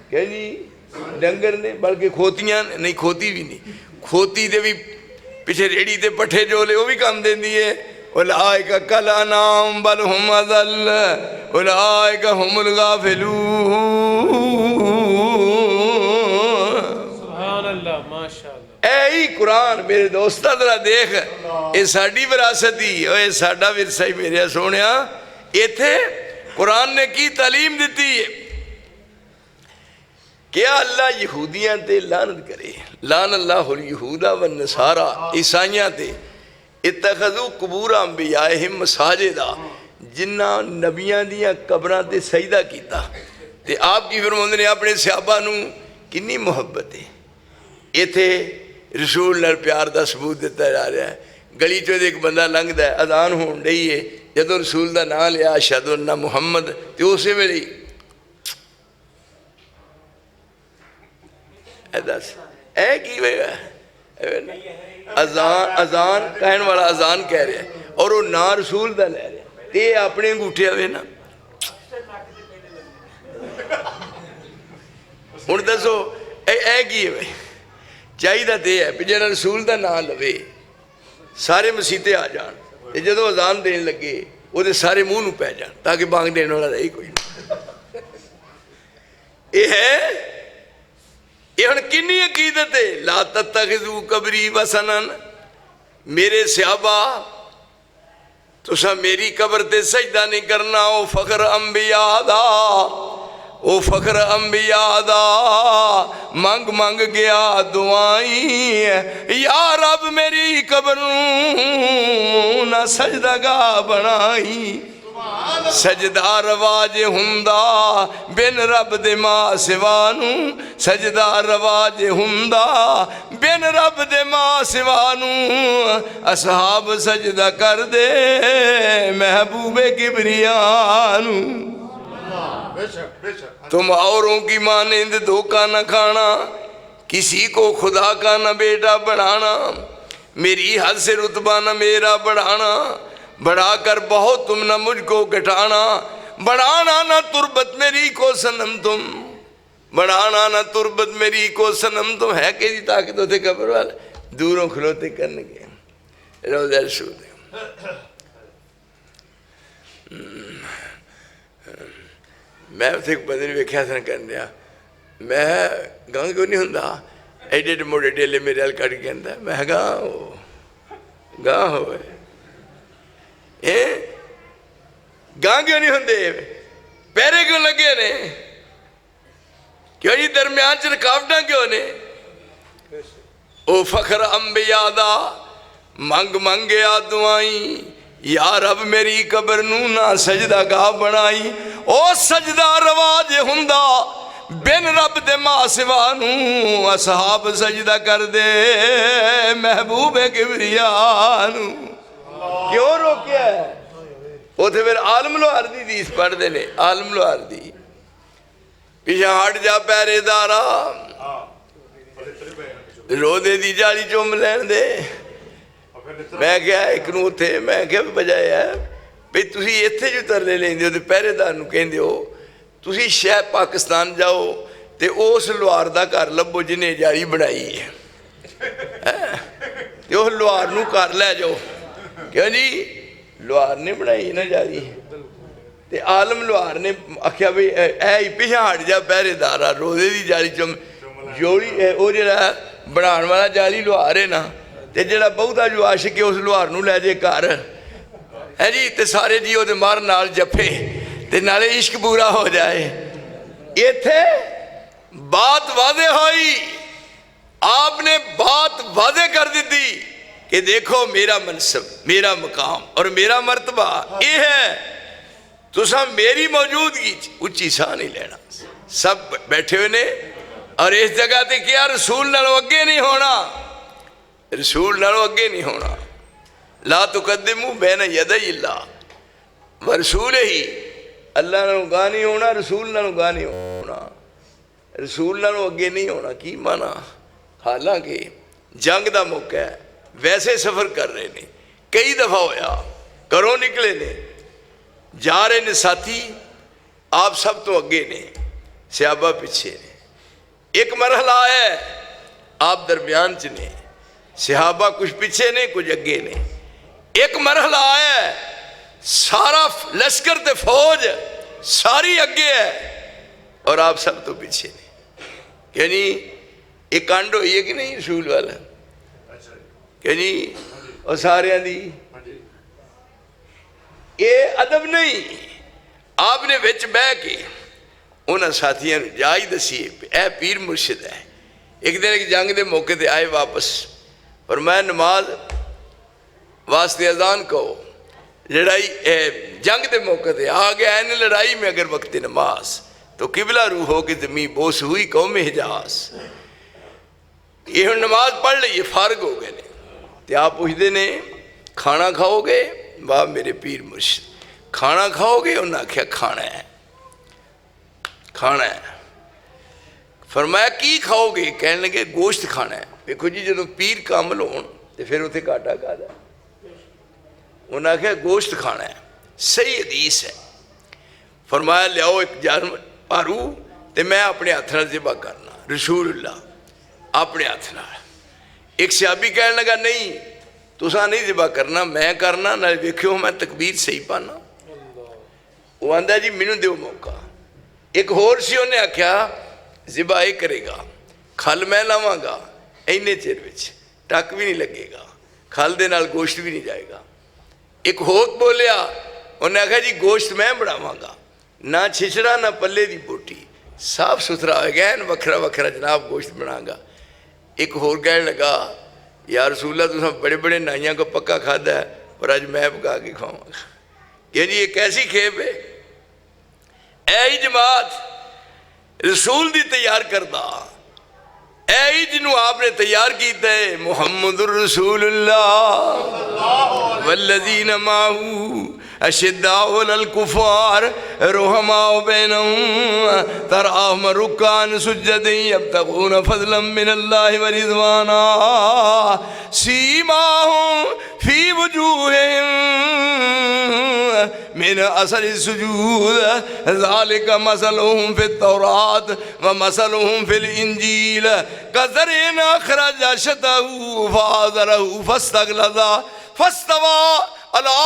क्या जी डंगर ने, बल्कि खोतियां नहीं, खोती भी नहीं, खोती दे भी पिछे रेड़ी ते पट्ठे जोले वो भी काम देंदी है। उलाइका कल अनाम बल हुम अज़ल उलाइका हुमुल गाफ़िलून। सुभान अल्लाह, माशाअल्लाह। ऐ कुरान मेरे दोस्ता जरा देख, ये साड़ी विरासत ही, ये साडा विरसा ही मेरे सोनिया। इत्थे कुरान ने की तालीम दी है? क्या अल्लाह यहूदियां ते लानत करे। लान अल्लाहुल यहूदा व नसारा, ईसाइयां ते इत्तखज़ू कुबूर अंबियाहिम मसाजिदा, जिन्ना नबियां दियां कबरां ते सजदा कीता। ते आप की फरमाउंदे ने अपने सहाबा नू किन्नी मुहब्बत है। इत्थे रसूल नाल प्यार का सबूत दिता जा रहा है। गली चो एक बंदा लंघदा है, अजान होण डई है, जदों रसूल का नाम लिया अशहदु अन्ना मुहम्मद, तो उस वेले दस ऐ की अजान, अजान कहने वाला अजान कह रहा है और वो ना रसूल का लै रहा, तो अपने अंगूठे आवे ना। हुण दसो ऐ की है भाई? चाहिए तो यह है भी जो रसूल का नाम लवे सारे मसीते आ जान, तो जो अजान देन लगे वो सारे मूँह नूं पै जान, ताकि बांग देने वाला रहे कोई। ये है ये हुण किन्नी अकीदत है। ला तत्तखिज़ू कबरी वसनन, मेरे सहाबा तुसा मेरी कबर ते सजदा नहीं करना। ओ फखर अंबिया दा, ओ फखर अंबिया दा मंग मंग गया दुआई, या रब मेरी कबर ना सजदागा बनाई। सजदा रवाज हुंदा बिन रब दे मां सिवानू, सजदा रवाज हुंदा बिन रब दे मां सिवानू। असहाब सजदा कर दे महबूबे किबरियानू। तुम औरों की मानेंद धोखा न खाना, किसी को खुदा का न बेटा बढ़ाना, मेरी हद से रुतबा न मेरा बढ़ाना, बढ़ाकर बहुत तुम न मुझको घटाना, बढ़ाना न तुरबत मेरी को सनम तुम, बढ़ाना न तुरबत मेरी को सनम तुम। है कि जी ताकत होते कब्र वाले दूरों खलोते करने के रोज़ा रसूल। मैं उसे बंदे ने वेख्या सन कर दिया, मैं गांह क्यों नहीं होंदा, एडे एडे मोटे डेले मेरे हाल कट के कहता मैं गांह हो गांह क्यों नहीं होंदे, पैरे क्यों लगे ने, क्यों जी दरम्यान च रुकावटां क्यों ने। ओ फखर अंबिया दा मंग मंगया दुआई, यार अब मेरी कबर नू ना सजदा गा बनाई। ओ सजदा रवाज हुंदा बिन रब दे मां सिवा नू, असहाब सजदा कर दे महबूब किबरिया नू। क्यों रोकिया है उथे फिर आलम लोहार दी हदीस पढ़ते ने, आलम लोहार दी पिछा हट जा पहरेदारा, रोदे दी जाली चुम लैन दे। मैं क्या एक नूं उत्थे मैं क्या बजाय है भी तुसी इत्थे जो तरले लेंदे हो ते पहरेदार नूं कहंदे हो, तुसी शायद पाकिस्तान जाओ ते उस लोहार दा घर लभो जिन्हें जाली बनाई है, ते उस लोहार नूं घर लै जाओ। क्यों जी लोहार ने बनाई ना जाली, ते आलम लोहार ने आख्या भी ऐ पिछा हट जा पहरेदारा, रोदे दी जाली चुम जोड़ी वो जिहड़ा बनाने वाला जाली लोहार है ना, ते जिहड़ा बहुता जो आशिक है उस लोहार नूं लै जे घर है जी, ते सारे जी ओदे मार नाल जफे ते नाले इश्क पूरा हो जाए। इत्थे बात वादे होई, आपने बात वादे कर दी थी कि देखो मेरा मनसब मेरा मकाम और मेरा मर्तबा ये है, तुसा मेरी मौजूदगी उच्ची साह नहीं लेना। सब बैठे हुए ने और इस जगह ते क्या रसूल नालों अगे नहीं होना, रसूल नालों अगे नहीं होना। ला तुकद्दिमू बैन यदै अल्लाह व रसूल ही, अल्लाह नालों गा नहीं होना, रसूल नालों गा नहीं होना, रसूल नालों अगे नहीं होना। की माना, हालांकि जंग का मौका है, वैसे सफ़र कर रहे ने, कई दफ़ा होया घरों निकले ने, जा रहे ने साथी, आप सब तो अगे ने, सहाबा पिछे ने। एक मरहला है आप दरम्यान च ने, सहाबा कुछ पीछे ने कुछ अगे ने। एक मरहला है सारा लश्कर ते फौज सारी अगे है और आप सब तो पीछे ने। क्या जी एक कांड हुई है कि नहीं रसूल वाला, क्या जी और सारिया दी ये अदब नहीं। आपने विच बह के उन्होंने साथियों जा ही दसी ए पीर मुर्शिद है। एक दिन एक जंग के मौके पर आए वापस, और मैं नमाज वास्ते अजान कहो, लड़ाई जंग के मौके पर आ गया इन लड़ाई में अगर वक्त नमाज तो किबला रू हो के जमी बोस हुई कौम हिजाज। ये हम नमाज पढ़ ली फारग हो गए ने, तो आप पूछते ने खाना खाओगे, वाह मेरे पीर मुर्शिद खाना खाओगे, उन्हें आख्या खाना है, खाना है। फरमाया की खाओगे, कहने लगे गोश्त खाना है। देखो जी जो पीर कामल हो तो फिर उसे घाटा कादा, उन्हें आख्या गोश्त खाना है, सही हदीस है। फरमाया लियाओ एक जानवर भारू तो मैं अपने हथ नाल ज़िबा करना, रसूलुल्लाह अपने हथ नाल। एक सहाबी कहने लगा नहीं तुसा नहीं ज़िबा करना, मैं करना, नाल वेखियो मैं तकबीर सही पाना। वो आंदा जी मैनू दो मौका। एक होर सी उन्हें आख्या ज़िबा ये करेगा, खल मैं लावांगा, इन्ने चिर विच टक भी नहीं लगेगा, खल दे नाल गोश्त भी नहीं जाएगा। एक होर बोलिया, उन्हें आख्या जी गोश्त मैं बनावांगा, ना छिछड़ा ना पल्ले दी बोटी, साफ सुथरा होगा, वखरा वखरा जनाब गोश्त बनागा। एक होर कहने लगा यार रसूला तुसा बड़े बड़े नाइया को पक्का खादा है, पर अज मैं पका के खावांगा। कि जी ये कैसी खेप है, ऐ जमात रसूल दी तैयार करदा, ऐ जिन्हों आपने तैयार किया है मुहम्मदुर रसूलुल्लाह वल्लज़ीना माहू अशिद्दाउ अलल कुफार रुहमाउ बैनहुम तराहुम रुक्कान सुज्जदन यब्तगून फज़लन मिनल्लाहि व रिज़वाना सीमाहुम फी वजूहिहिम मिन असरि सुजूद ज़ालिका मसलुहुम फित तौरात व मसलुहुम फिल इंजील कज़रइन अख़रज शतहु फ़अज़रहु फ़स्तग़लज़ फ़स्तवा अला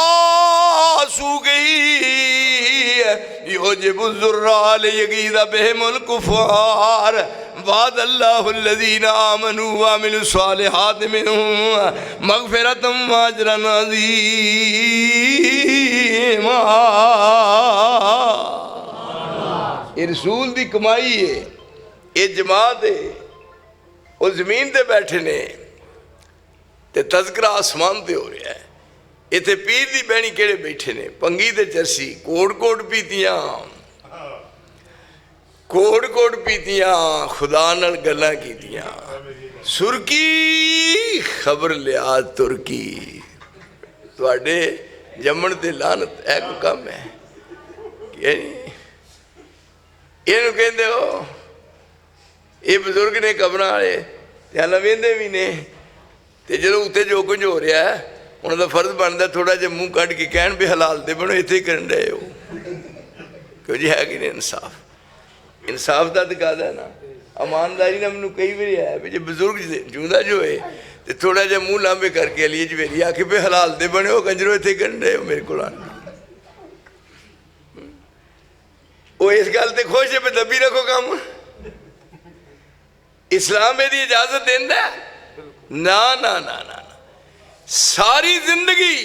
सूक़िही युजिबु ज़ुर्रा लियग़ीज़ बिहिमुल कुफ़ार वअदल्लाहुल्लज़ीना आमनू व अमिलुस्सालिहाति मिनहुम मग़फ़िरतम व अजरन अज़ीमा। ये रसूल दी कमाई है, ये जमात है, वो ज़मीन ते बैठे ने ते तज़किरा आसमान ते हो रहा है। इत्थे पीर दी बहनी केड़े बैठे ने, पंगी ते चरसी कोट कोट पीतियां, कोट कोट पीतियां, खुदा नाल गल्लां कीतियां, सुरकी खबर लिया तुर्की तुहाडे जम्मण ते लानत है कोई कम है कि इहनूं कहंदे हो ये बजुर्ग ने कबरां वाले हालां वेंदे भी ने ते जदों उत्ते जो कुछ हो रहा है उन्होंने फर्ज बनता थोड़ा जिहा मूँह कढ़ के कहण भी हलाल दे बनो इत्थे करन रहे हो क्यों जी है कि नहीं इंसाफ इंसाफ का तकाजा है ना ईमानदारी ने मैनू कई बार है भी जो बजुर्ग जूंदा जो है तो थोड़ा जिहा मूँह लांबे करके अली जवेरी आके भी हलाल दे बने हो कंजरो इत्थे करन रहे हो मेरे को वो इस गल ते खुश है भी दबी रखो काम इस्लाम यदि इजाजत देंदा ना ना ना ना सारी जिंदगी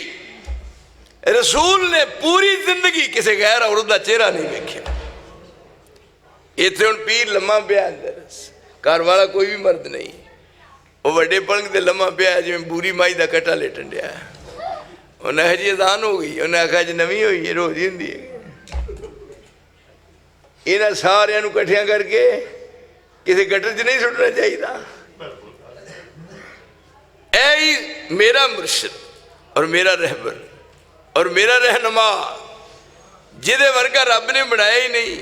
रसूल ने पूरी जिंदगी किसी गैर औरत का चेहरा नहीं देखा। इतने हुण पीर लम्मा पिया अंदर घर वाला कोई भी मर्द नहीं वो वड्डे पलंग ते लम्मा पिया जिवें बूरी माई का कट्टा लेटन दिया उन्हें हजी अजान हो गई उन्हें आखा जी नवी हुई है रोज ही होंदी है इन्हां सारियां नूं कट्ठियां करके किसी गटर च नहीं सुटना चाहिए। ऐ मेरा मुर्शिद और मेरा रहबर और मेरा रहनुमा जिदे वर्गा रब ने बनाया ही नहीं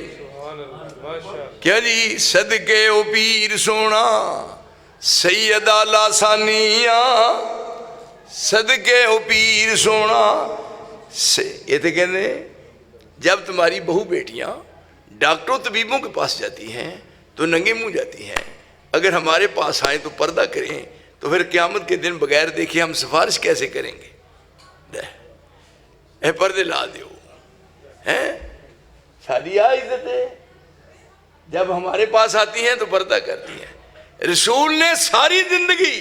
क्या जी सदके ओ पीर सोना सैयदा लासानिया सदके ओ पीर सोना ये तो कहते जब तुम्हारी बहू बेटियां डॉक्टरों तबीबों के पास जाती हैं तो नंगे मुंह जाती हैं, अगर हमारे पास आए तो पर्दा करें तो फिर क़यामत के दिन बगैर देखे हम सिफारिश कैसे करेंगे। ए पर्दे ला दो हैं सारी आ इज्जत है जब हमारे पास आती हैं तो पर्दा करती हैं। रसूल ने सारी जिंदगी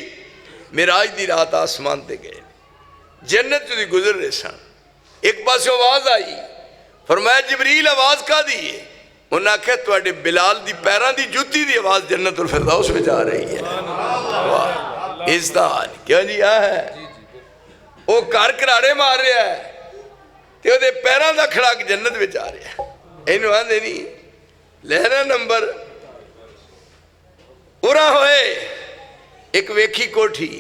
मेराज दी रात आसमान ते गए जन्नत दी गुजर रहे सन एक पास आवाज आई फरमाया जिबरील आवाज का दी है उन्हें आख्या तुहाडे बिलाल दी पैरों की जुत्ती की आवाज जन्नतुल फिरदौस में आ रही है। इज़्ज़त क्यों जी आ है वो घर घराड़े मार रहा है तो वो पैरों का खड़ाक जन्नत में आ रहा है। इनू आंदे नहीं लहरा नंबर उरा होए एक वेखी कोठी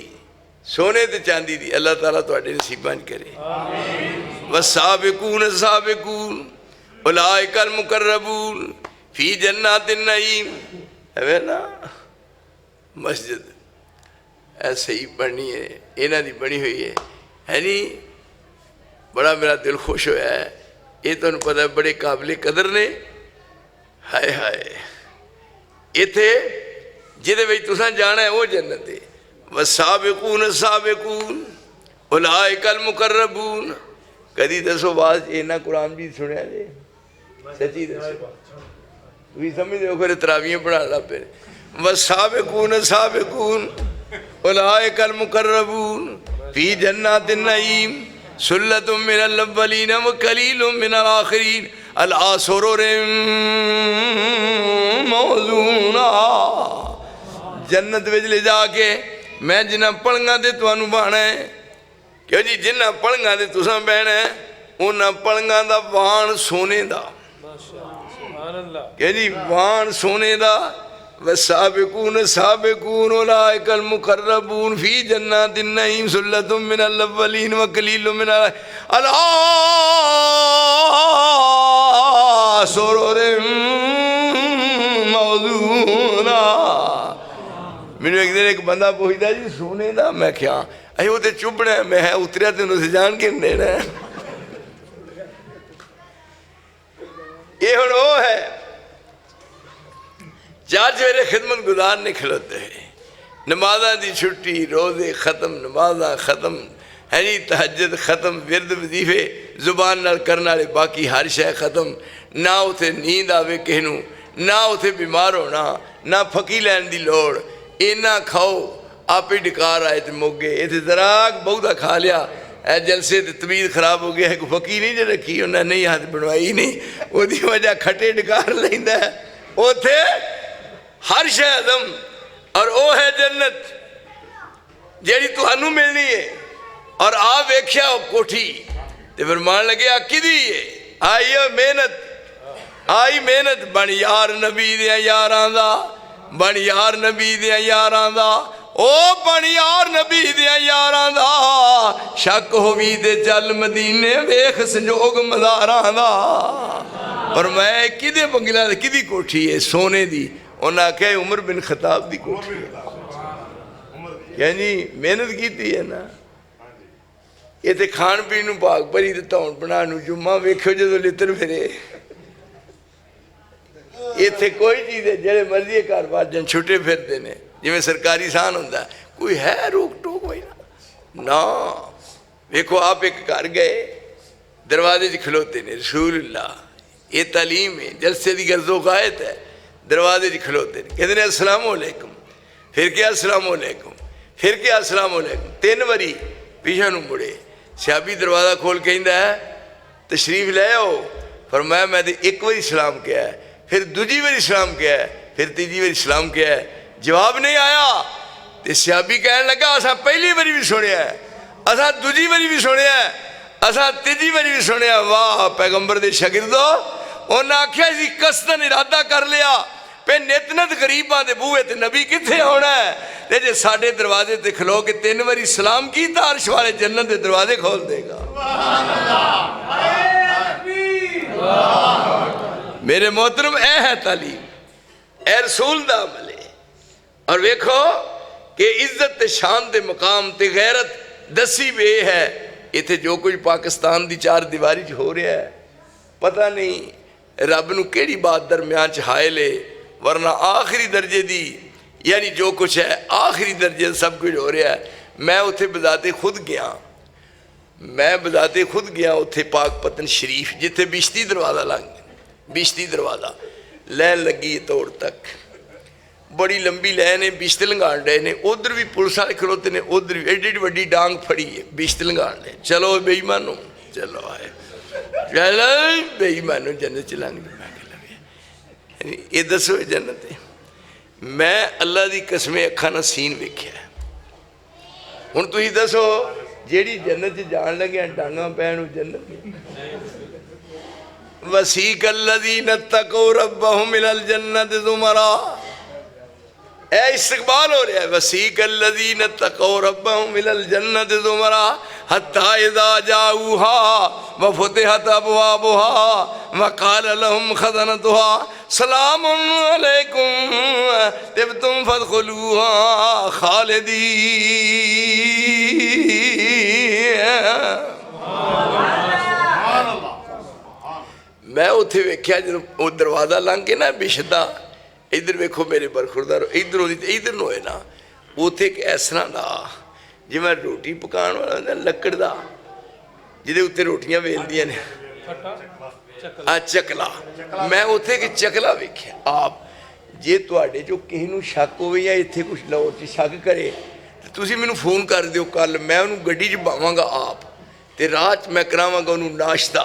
सोने ते चांदी दी अल्लाह ताला तुहाडे नसीबां च करे। वसाबिकून साबिकून उलाइकल मुकर्रबून फी जन्नातिन नईम है ना मस्जिद ऐसे ही बनी है इन्हां दी बनी हुई है नहीं बड़ा मेरा दिल खुश होया है ये तुहानूं पता है बड़े काबिले कदर ने हाय हाय इत्थे जिहदे विच तुसां जाना है वो जन्नत है। वसाबिकून साबिकून उलाइकल मुकर्रबून कदी दसो बात इन्ना कुरान भी सुनिया जे सच्ची दसो तुसीं समझदे हो फिर तरावियां पढ़ा ला पे। वसाबिकून साबिकून उलाइकल मुकर्रबून फी जन्नातिन नईम सुल्लतुम मिनल अव्वलीन व कलीलुम मिनल आखिरीन अला सुरुरिन मौज़ूना। जन्नत विच ले जाके मैं जिन्हां पलंगां ते तुहानूं बहाना है क्यों जी जिन्हां पलंगां ते तुसां बहना है उन्हां पलंगां दा वाण सोने दा क्या जी वाण सोने दा वस्साबिकून साबिकून उलाइकल मुकर्रबून फी जन्नातिन नईम सुल्लतुम मिनल अव्वलीन व कलीलुम मिनल अला सुरुरिम मौज़ूना। मैनू एक दिन एक बंदा पूछता जी सोने का, मैं क्या अं वो तो चुभना, मैं उतरिया तेन उसे जान के देना। ये हुण वो है चार सवेरे खिदमत गुजार नहीं खलोते है, नमाजा की छुट्टी, रोजे खत्म, नमाजा खत्म है जी, तहज्जुद खत्म, विरद वजीफे जुबान नाल करने वाले, बाकी हर शय खत्म। ना उथे नींद आवे किसी नूं, ना उथे बीमार होना, ना फकी लैन की लोड़। इन्ना खाओ आपे डकार आए तो मोगे, इतने जरा बहुता खा लिया ए जलसे तो तबीयत खराब हो गया है। कोई फकी नहीं जो रखी उन्हें, नहीं हाथ बनवाई नहीं, उसकी वजह खट्टे डकार लेंदा है। उथे हर शय अदम, और वो है जन्नत जी तुहानू मिलनी है। और आ वेख्या कोठी तो फिर मान लगे आ किदी है, आई है मेहनत, आई मेहनत। बन यार नबी दियां यारां दा, बन यार नबी दियां यारां दा, ओ बन यार नबी दियां यारां दा। शक होवी ते चल मदीने वेख संजोग मज़ारां दा। और मैं किदे बंगला किदी कोठी है, सोने दी। उन्हें आख्या उमर बिन खताब की कोठी है। क्या जी मेहनत की है ना। इतने खाण पीन भाग भरी तो धौन बना जुम्मा वेखो जो लित्र फिरे। इतने कोई चीज़ है जेड़े मर्जी घर बार जन छुट्टे फिरते हैं, जिमें सरकारी सान होंदा, कोई है रोक टोक कोई ना। वेखो आप एक घर गए, दरवाजे च खलोते ने रसूलुल्लाह, ये तालीम है, जलसे की गर्जो गायत है। दरवाजे च खलोते ने, कहते हैं अस्सलामु अलैकुम, फिर क्या अस्सलामु अलैकुम, फिर क्या अस्सलामु अलैकुम, 3 बारी पीछे नूं मुड़े। सियाबी दरवाज़ा खोल के कहता है तशरीफ ले आओ। फरमाया मैं तो एक बारी सलाम किया है, फिर दूजी बारी सलाम किया है, फिर तीजी बारी सलाम किया है, जवाब नहीं आया। तो सियाबी कहने लगा असा पहली बारी भी सुनिया है, असा दूजी बारी भी सुनिया है, असा तीजी बारी भी सुनिया। वाह पैगंबर दे शागिर्दो, उन्हें आख्या जी कसदन इरादा कर लिया पे नित नित गरीबां दे बूहे ते नबी कित्थे आना है। ते जे साडे दरवाजे ते खलो के 3 बारी सलाम कीता, अर्श वाले जन्नत दे दरवाजे खोल देगा। मेरे मोहतरम ए है तालीम, ए रसूल दा अमल है। और वेखो कि इज्जत ते शान दे मुकाम ते गैरत दसी वे है। इत्थे जो कुछ पाकिस्तान दी 4 दीवारी च हो रहा है, पता नहीं रब नूं केड़ी बात दरम्यान च हायल है। वरना आखिरी दर्जे दी यानी जो कुछ है आखिरी दर्जे सब कुछ हो रहा है। मैं उत्थे बजाते खुद गया, मैं बजाते खुद गया उत्थे पाकपतन शरीफ, जिथे बिश्ती दरवाज़ा लंघ, बिश्ती दरवाज़ा लैन लगी तोड़ तक, बड़ी लंबी लैन है, बिश्त लंघाण डे ने। उधर भी पुलिस वाले खलोते ने, उधर भी एडी एडी वड्डी डांग फड़ी है, बिश्त लंघाण डे। चलो बेईमानो चलो आए, चलो बेईमानो जन्नत च लंघ। ये दसो जन्नत है। मैं अल्लाह की कसमें अखा ना सीन वेख्या। हुण तुसीं दसो जेड़ी जन्नत जान लगे डांगा पैण जन्नत। वसीक अल्लज़ीना तक़ौ रब्बहुम इलल जन्नत ज़ुमरा, ए इस्तकबाल हो रहा है। वसीक अल्लज़ीना तक़ौ रब्बहुम इलल जन्नत ज़ुमरा हत्ता इज़ा जाऊहा व फुतिहत अबवाबुहा व क़ाल लहुम ख़ज़नतुहा सलामुन अलैकुम तिब्तुम फदखुलूहा खालिदीन। मैं उत्थे वेख्या जो वो दरवाज़ा लंघ के ना बिछदा, इधर वेखो मेरे बरखुरदार इधर होती तो इधर होए ना, उत्थे एक इस तरह का जिवें रोटी पकाने वाला लकड़ का जिहदे उत्ते रोटियां वेलदियां ने, चकला। मैं उत्थे एक चकला वेख्या। आप जे तुहाडे चों किसी नूं शक होवे या इत्थे कुछ लाहौर च शक करे तो तुसीं मैनूं फोन कर दिओ, कल मैं उहनूं गड्डी च पावांगा आप ते राह च मैं करावांगा उहनूं नाश्ता।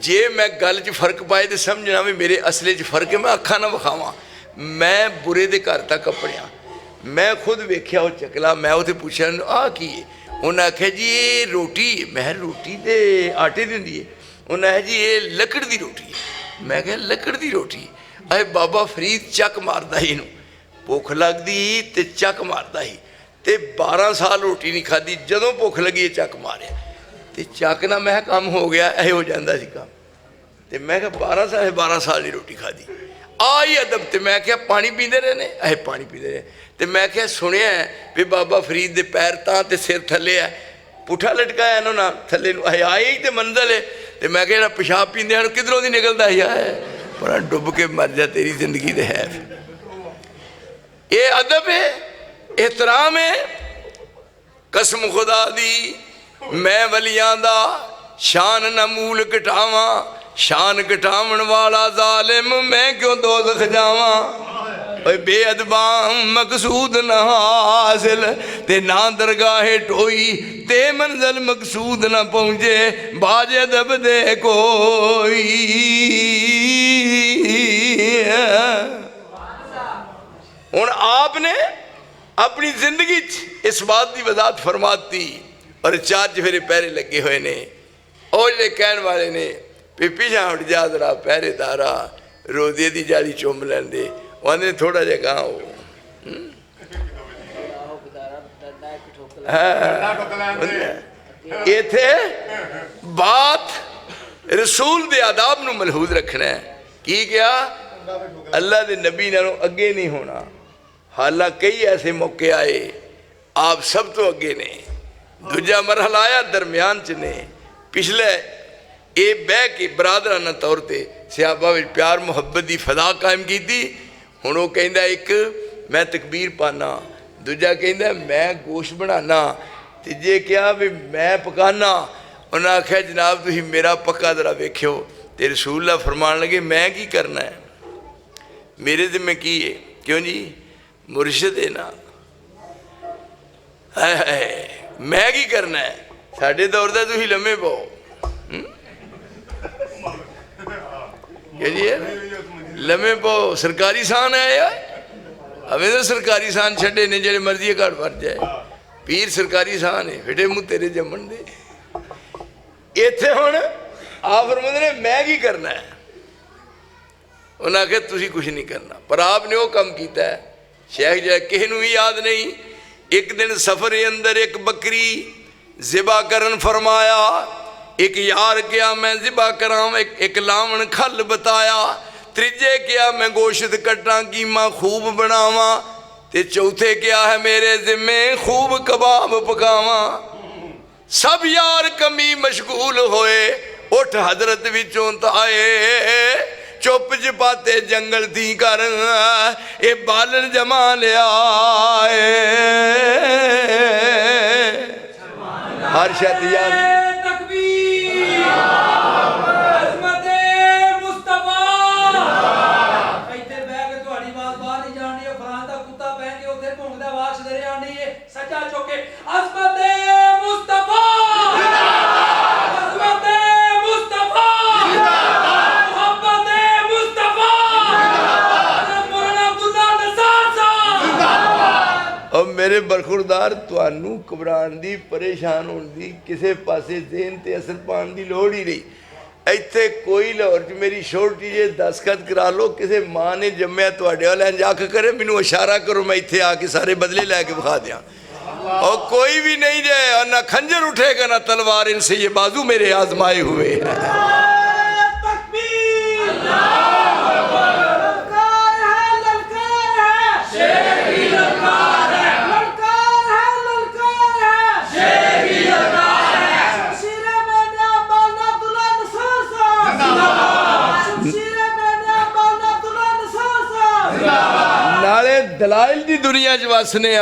जे मैं गल च फर्क पाए तो समझना भी मेरे असले च फर्क है। मैं अखा ना विखावां, मैं बुरे दे घर तक अपनिया। मैं खुद वेख्या वो चकला। मैं उसे पूछा आ की है, उन्हें आख्या जी ये रोटी। मैं रोटी तो आटे दी होंदी है। उन्हें आख्या जी ये लकड़ की रोटी है। मैं क्या लकड़ की रोटी? अरे बाबा फरीद चक मारदा ही इनू, भुख लगदी ते चक मारदा ही, ते 12 साल रोटी नहीं खाधी, जदों भुख लगी चक मारिया ते चक ना मैं काम हो गया, यह हो जाता सी काम। तो मैं क्या 12 साल की रोटी खाधी, आई अदब। तो मैं क्या पानी पींदे रहे ने, अहे पानी पींदे रहे। तो मैं क्या सुनिया भी बाबा फरीद के पैर तां ते सिर थले है, पुठा लटकाया इन्हों ना थले, अहे आए ही तो मंजिल है। तो मैं क्या पेशाब पींदे हैं किधरों दी निकलता है, पर डुब के मर जा, तेरी जिंदगी तो है। ये अदब है, एहतराम है। कसम खुदा दी मैं वलियां दा शान न मूल घटावा, शान घटावन वाला जालिम मैं क्यों दोज़ख जावा। बेअदबा मकसूद न हासिल ते ना दरगाहे टोई, ते मंजिल मकसूद न पहुँचे बाज अदब दे कोई। हुण आपने अपनी जिंदगी इस बात की वजाहत फरमाती और 4 चफेरे पैरे लगे हुए ने। और जो कहन वाले ने भी पिछा उठ जा जरा पहरेदारा, रोजे की जाली चुम लेंदे, उन्हें थोड़ा जहा गाँव इत्थे बात रसूल दे आदाब नूं मलहूज रखना है। की क्या अल्लाह के नबी नालों अगे नहीं होना। हालांकि कई ऐसे मौके आए आप सब तो अगे ने, दूजा मरहला आया दरम्यान च ने। पिछले ये बह के बरादराना तौर पर सिहाबा में प्यार मुहब्बत की फदा कायम की थी। हुण वो कहंदा एक मैं तकबीर पाना, दूजा कहंदा मैं गोश्त बनाना, तीजे क्या भी मैं पकाना। उन्हें आख्या जनाब तुसीं मेरा पक्का जरा वेख्यो। तो रसूल फरमान लगे मैं की करना है, मेरे जिम्मे की है। क्यों जी मुर्शिद है ना, मैं की करना है। साढ़े दौर का तुसीं लम्हे पाओ, जी लम्हे पाओ, सरकारी सान है यार। हमें तो सरकारी सान छड़े ने जेड़े मर्जी घर भर जाए, पीर सरकारी सान है, फिटे मुँह तेरे जमन दे। इत्थे हुण आप फरमांदे ने मैं की करना है, उन्हें आख्या तुसीं कुछ नहीं करना। पर आपने वो काम किया है शेख जो किसी को भी याद नहीं। एक दिन सफर के अंदर एक बकरी ज़िबा करन फरमाया, एक यार क्या मैं ज़िबा करां, एक लावण खल बताया, त्रीजे क्या मैं गोश्त कट्टा कीमा खूब बनावा, ते चौथे क्या है मेरे जिम्मे खूब कबाब पकावा। सब यार कमी मशगूल होए, उठ हजरत विचों आए, चुप चपाते जंगल थी कर ये बालन जमा लिया। हर शत यार मेरे बरखुरदार तुहानू घबराण की परेशान होने की किसी पासे देन ते असर पाने की लोड़ ही नहीं। इत्थे कोई लाहौर च मेरी छोटी जे दस्तखत करा लो, किसी माँ ने जम्मिया तुहाडे वाल इंज अख करे मैनू इशारा करो, मैं इत्थे आके सारे बदले लैके विखा दियां। और कोई भी नहीं जाए, ना खंजर उठेगा ना तलवार, इनसे ये बाजू मेरे आजमाए हुए हैं। दलाइल की दुनिया च वसने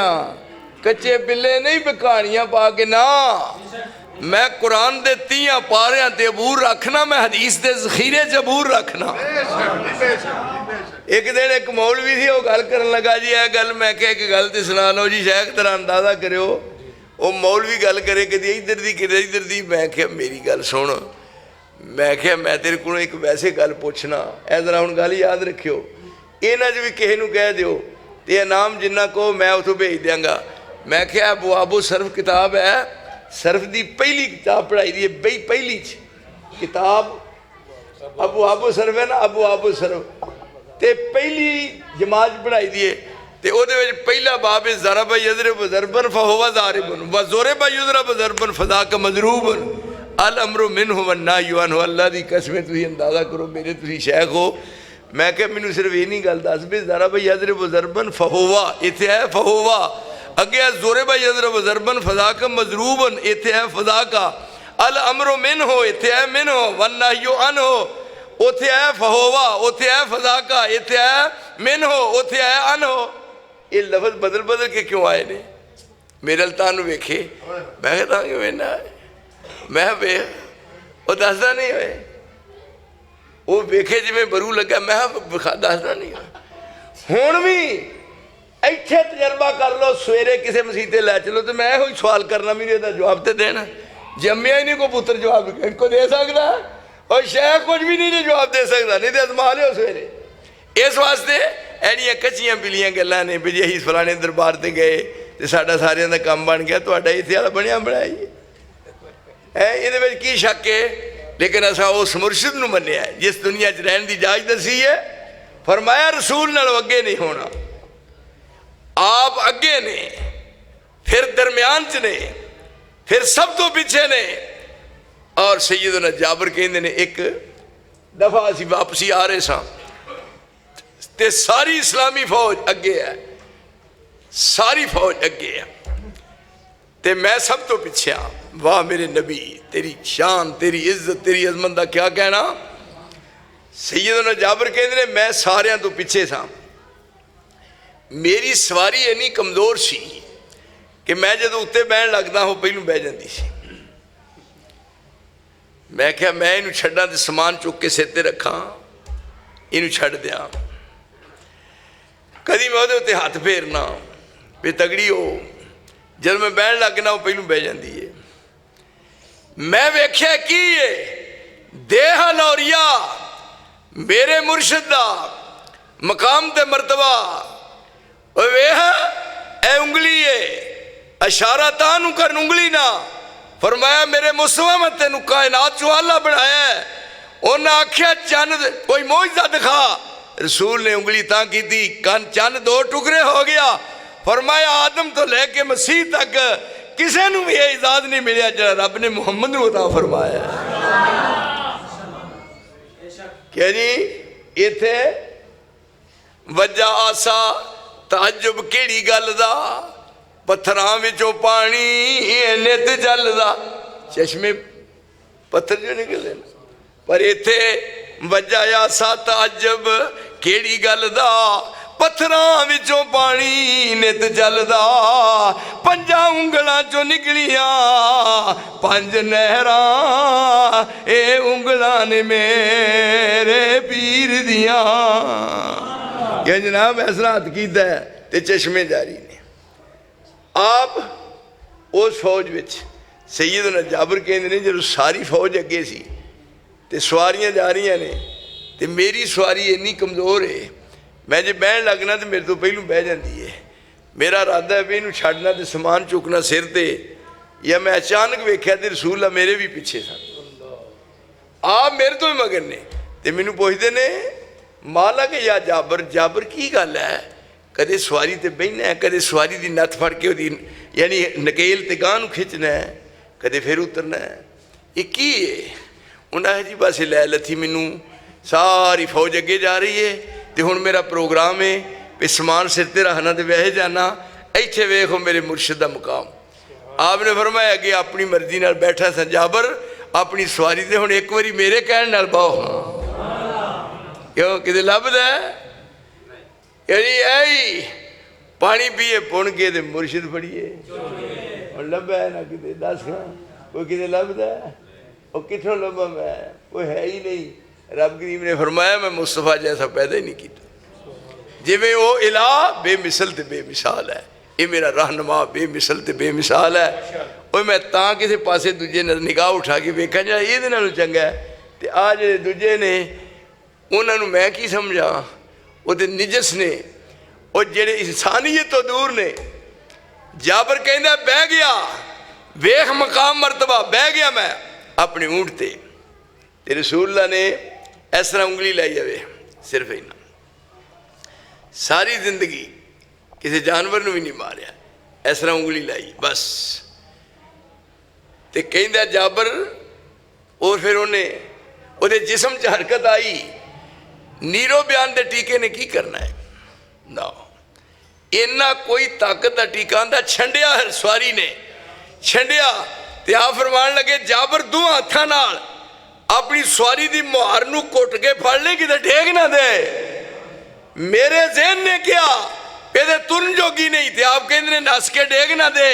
कच्चे बिल्ले नहीं कहानियां पा के ना। मैं कुरान दे 30 पारियां ते अबूर रखना, मैं हदीस दे जखीरे च अबूर रखना। एक दिन एक मौलवी थी वो गल कर लगा जी यह गल, मैं क्या एक गल तो सुना लो जी शेख तरह अंदाजा करो। वो मौलवी गल करे कदी इधर दी कदी इधर दी। मैं क्या मेरी गल सुन, मैं क्या मैं तेरे को एक वैसे गल पूछना, ए जरा हुण गल याद रखियो, इन्हां च भी किसी नूं कह दिओ ते इनाम जिन्ना को मैं उतों भेज देंगा। मैं क्या अबू सर्फ किताब है, सर्फ की पहली किताब पढ़ाई दी है, पहली किताब अबू सर्फ है ना, अबू सर्फ ਤੇ ਪਹਿਲੀ ਜਮਾਤ ਪੜ੍ਹਾਈ ਦੀ ਹੈ ਤੇ ਉਹਦੇ ਵਿੱਚ ਪਹਿਲਾ ਬਾਬ ਹੈ ਜ਼ਰਬ ਯਜ਼ਰਬ ਜ਼ਰਬਨ ਫਹੁਵਾ ਜ਼ਾਰਿਬਨ व ज़ुरिब युज़रब ज़रबन फ़ज़ाक मज़रूबन अल अमरु मिन्हु वन्नाहयु अन्हु। अल्लाह दी कसम तुसीं अंदाज़ा करो मेरे तुसीं शेख हो। मैं क्या मैनू सिर्फ ये नहीं गल दस भी ज़रब यज़रब ज़रबन फहुवा इत्थे है फहुवा, अगे है ज़ुरिब यज़रब ज़रबन फ़ज़ाक मज़रूबन इत्थे है फ़ज़ाका, अल अमरु मिन्हु इत्थे है मिन्हु वन्नाहयु अन्हु, उथे है फहुवा उथे है फ़ज़ाका, इत्थे है मिन्हु उथे है अन्हु। ये लफ्ज़ बदल बदल के क्यों आए ने? मेरे अल्तान वेखे मैं कहता कि मैंने मैं वे वो दसदा नहीं होए वो वेखे जिमें बरू लगा मैं दसदा नहीं हुण भी इत्थे तजर्बा कर लो। सवेरे किसी मसीते लै चलो तो मैं कोई सवाल करना भी नहीं जवाब तो देना। जम्मिया ही नहीं को पुत्र जवाब इनको दे सकता और शायद कुछ भी नहीं जवाब दे सकता, नहीं तो अजमा लो सवेरे। इस वास्ते एड़ियां कच्चियां पिलियां गल्लां ने भी जे असीं फलाने दरबार ते गए तो साडा सारियां दा काम बन गया, तुहाडा इत्थे वाला बनिया बनाई है इहदे विच की शक है। लेकिन असा उस मुर्शिद नूं मन्निया है जिस दुनिया च रहन दी जाच दसी है। फरमाया रसूल नालों अगे नहीं होना, आप अगे ने फिर दरम्यान च ने फिर सब तो पिछे ने। और सैयदना जाबर कहते ने एक दफा असी वापसी आ रहे सां ते सारी इस्लामी फौज अगे है, सारी फौज अगे है ते मैं सब तो पिछे हाँ। वाह मेरे नबी तेरी शान तेरी इज्जत तेरी अजमत का क्या कहना। सैयदना जाबर कहते ने मैं सारियां तो पिछे सा, मेरी सवारी इन्नी कमज़ोर सी कि मैं जो उत्ते बहन लगता वो पहलू बह जाती सी। मैं क्या मैं इनू छड्डा ते समान चुक के सिर ते रखा, इनू छड्ड दियां, कदी मैं उहदे उत्ते हथ फेरना भी तगड़ी हो, जब मैं बहन लगना वो पहलू बह जाती है। मैं वेख्या की है देह लौरिया मेरे मुर्शिद दा मकाम ते मरतबा वेह ए उंगली है इशारा तानू कर उंगली ना। फरमाया मेरे मुस्तफा मैं तेनू कायनात चो आला बनाया है। उन्हें आख्या चंद कोई मौजज़ा दिखा, रसूल ने उंगली तां की थी कन चंद दो टुकड़े हो गया। फरमाया आदम तो लेके मसीह तक किसी नूं भी यह इजाद नहीं मिलिया जो रब ने मुहम्मद नूं अता फरमाया। क्या जी इत्थे वजा आसा ताजुब केड़ी गल दा, पत्थरां विचों पानी नित चलदा, चश्मे पत्थर जो निकले पर इत्थे वजा आसा ताजुब केड़ी गल दा, पत्थरां विचों पानी नित चलदा, पंजा उंगलां चों निकलियां पंज नहरां ए उंगलां ने मेरे पीर दियां। क्या जनाब ऐसा हथ कीता है ते चश्मे जारी ने। आप उस फौज विच सैयदना जाबर कहते हैं जो सारी फौज अगे सी ते सवारियां जा रही ने ते मेरी सवारी इन्नी कमज़ोर है मैं जो बहन लगना तो मेरे तो पहलू बह जाती है। मेरा इरादा है भी इनू छड़ना तो समान चुकना सिर ते, या मैं अचानक वेख्या तो रसूल आ मेरे भी पिछे सन, आप मेरे तो ही मगर ने ते मैनू पुछदे ने मालक या जाबर जाबर की गल है, कदे सवारी ते बहना है कदे सवारी की नत्थ फड़ के ओदी यानी नकेल ते गांह नूं खिंचना है कदे फिर उतरना है, ये की है। उन्हें जी बस लै लथी मैनू सारी फौज अगे जा रही है तो हुण मेरा प्रोग्राम है भी समान सिर ते रखना तो वह जाना, इत्थे वेखो मेरे मुर्शिद दा मुकाम। आपने फरमाया अगे अपनी मर्जी नाल बैठा सा जाबर अपनी सवारी ते हुण एक बारी मेरे कहण नाल बाहो, क्यों किते लभदा यानी आई पानी पीए पुण के ते मुर्शिद फड़िए हुण लभा ना किते दस कोई किते लभदा वो कितों लभा मैं कोई है ही नहीं। रब करीम ने फरमाया मैं मुस्तफा जैसा पैदा ही नहीं किया, जिमें वो इला बेमिसल ते बेमिसाल है, ये मेरा रहनुमा बेमिसल ते बेमिसाल है। वो मैं तां किसी पासे दूजे निगाह उठा के वेखा जा ये चंगा है तो आ जे दूजे ने उन्होंने मैं की समझा वो निजस ने वो जेड़े इंसानियत तो दूर ने। जाबर कहना बह गया वेख मकाम मरतबा बह गया मैं अपनी ऊँट ते रसूलुल्लाह ने इस तरह उंगली लाई जाए सिर्फ इन्ना सारी जिंदगी किसी जानवर नूं भी नहीं मारिया, इस तरह उंगली लाई बस। तो कहंदा जाबर, और फिर उन्हें उहदे जिस्म च हरकत आई, नीरो बयान के टीके ने की करना है ना, इन्ना कोई ताकत का टीका आंदा छंडिया सवारी ने, छंडिया ते आ फरमान लगे जाबर दो हाथों नाल अपनी सवारी की मुहार नूं घुट के फड़ ले, किते टेक ना दे। मेरे ज़हन ने क्या ये तुरन जोगी नहीं थे, आप कहते ने नस के डेग ना दे,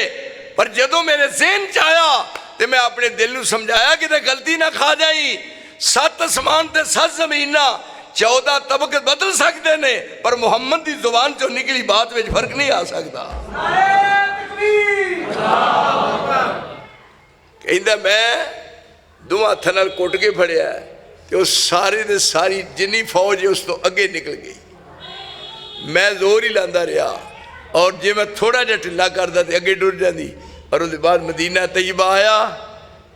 पर जदों मेरे ज़हन च आया तो मैं अपने दिल नूं समझाया कि गलती ना खा जाई। 7 आसमान ते 7 ज़मीनां 14 तबक बदल सकते ने, पर मुहम्मद की जुबान चो निकली बात में फर्क नहीं आ सकता। कहंदा मैं दो हाथों नाल कुट के फड़िया तो सारे दे सारी जिन्नी फौज है उस तो अगे निकल गई। मैं जोर ही लांदा रहा, और जे मैं थोड़ा जिहा ढिला करदा तो अगे टुर जाती। और उसके बाद मदीना तैयबा आया,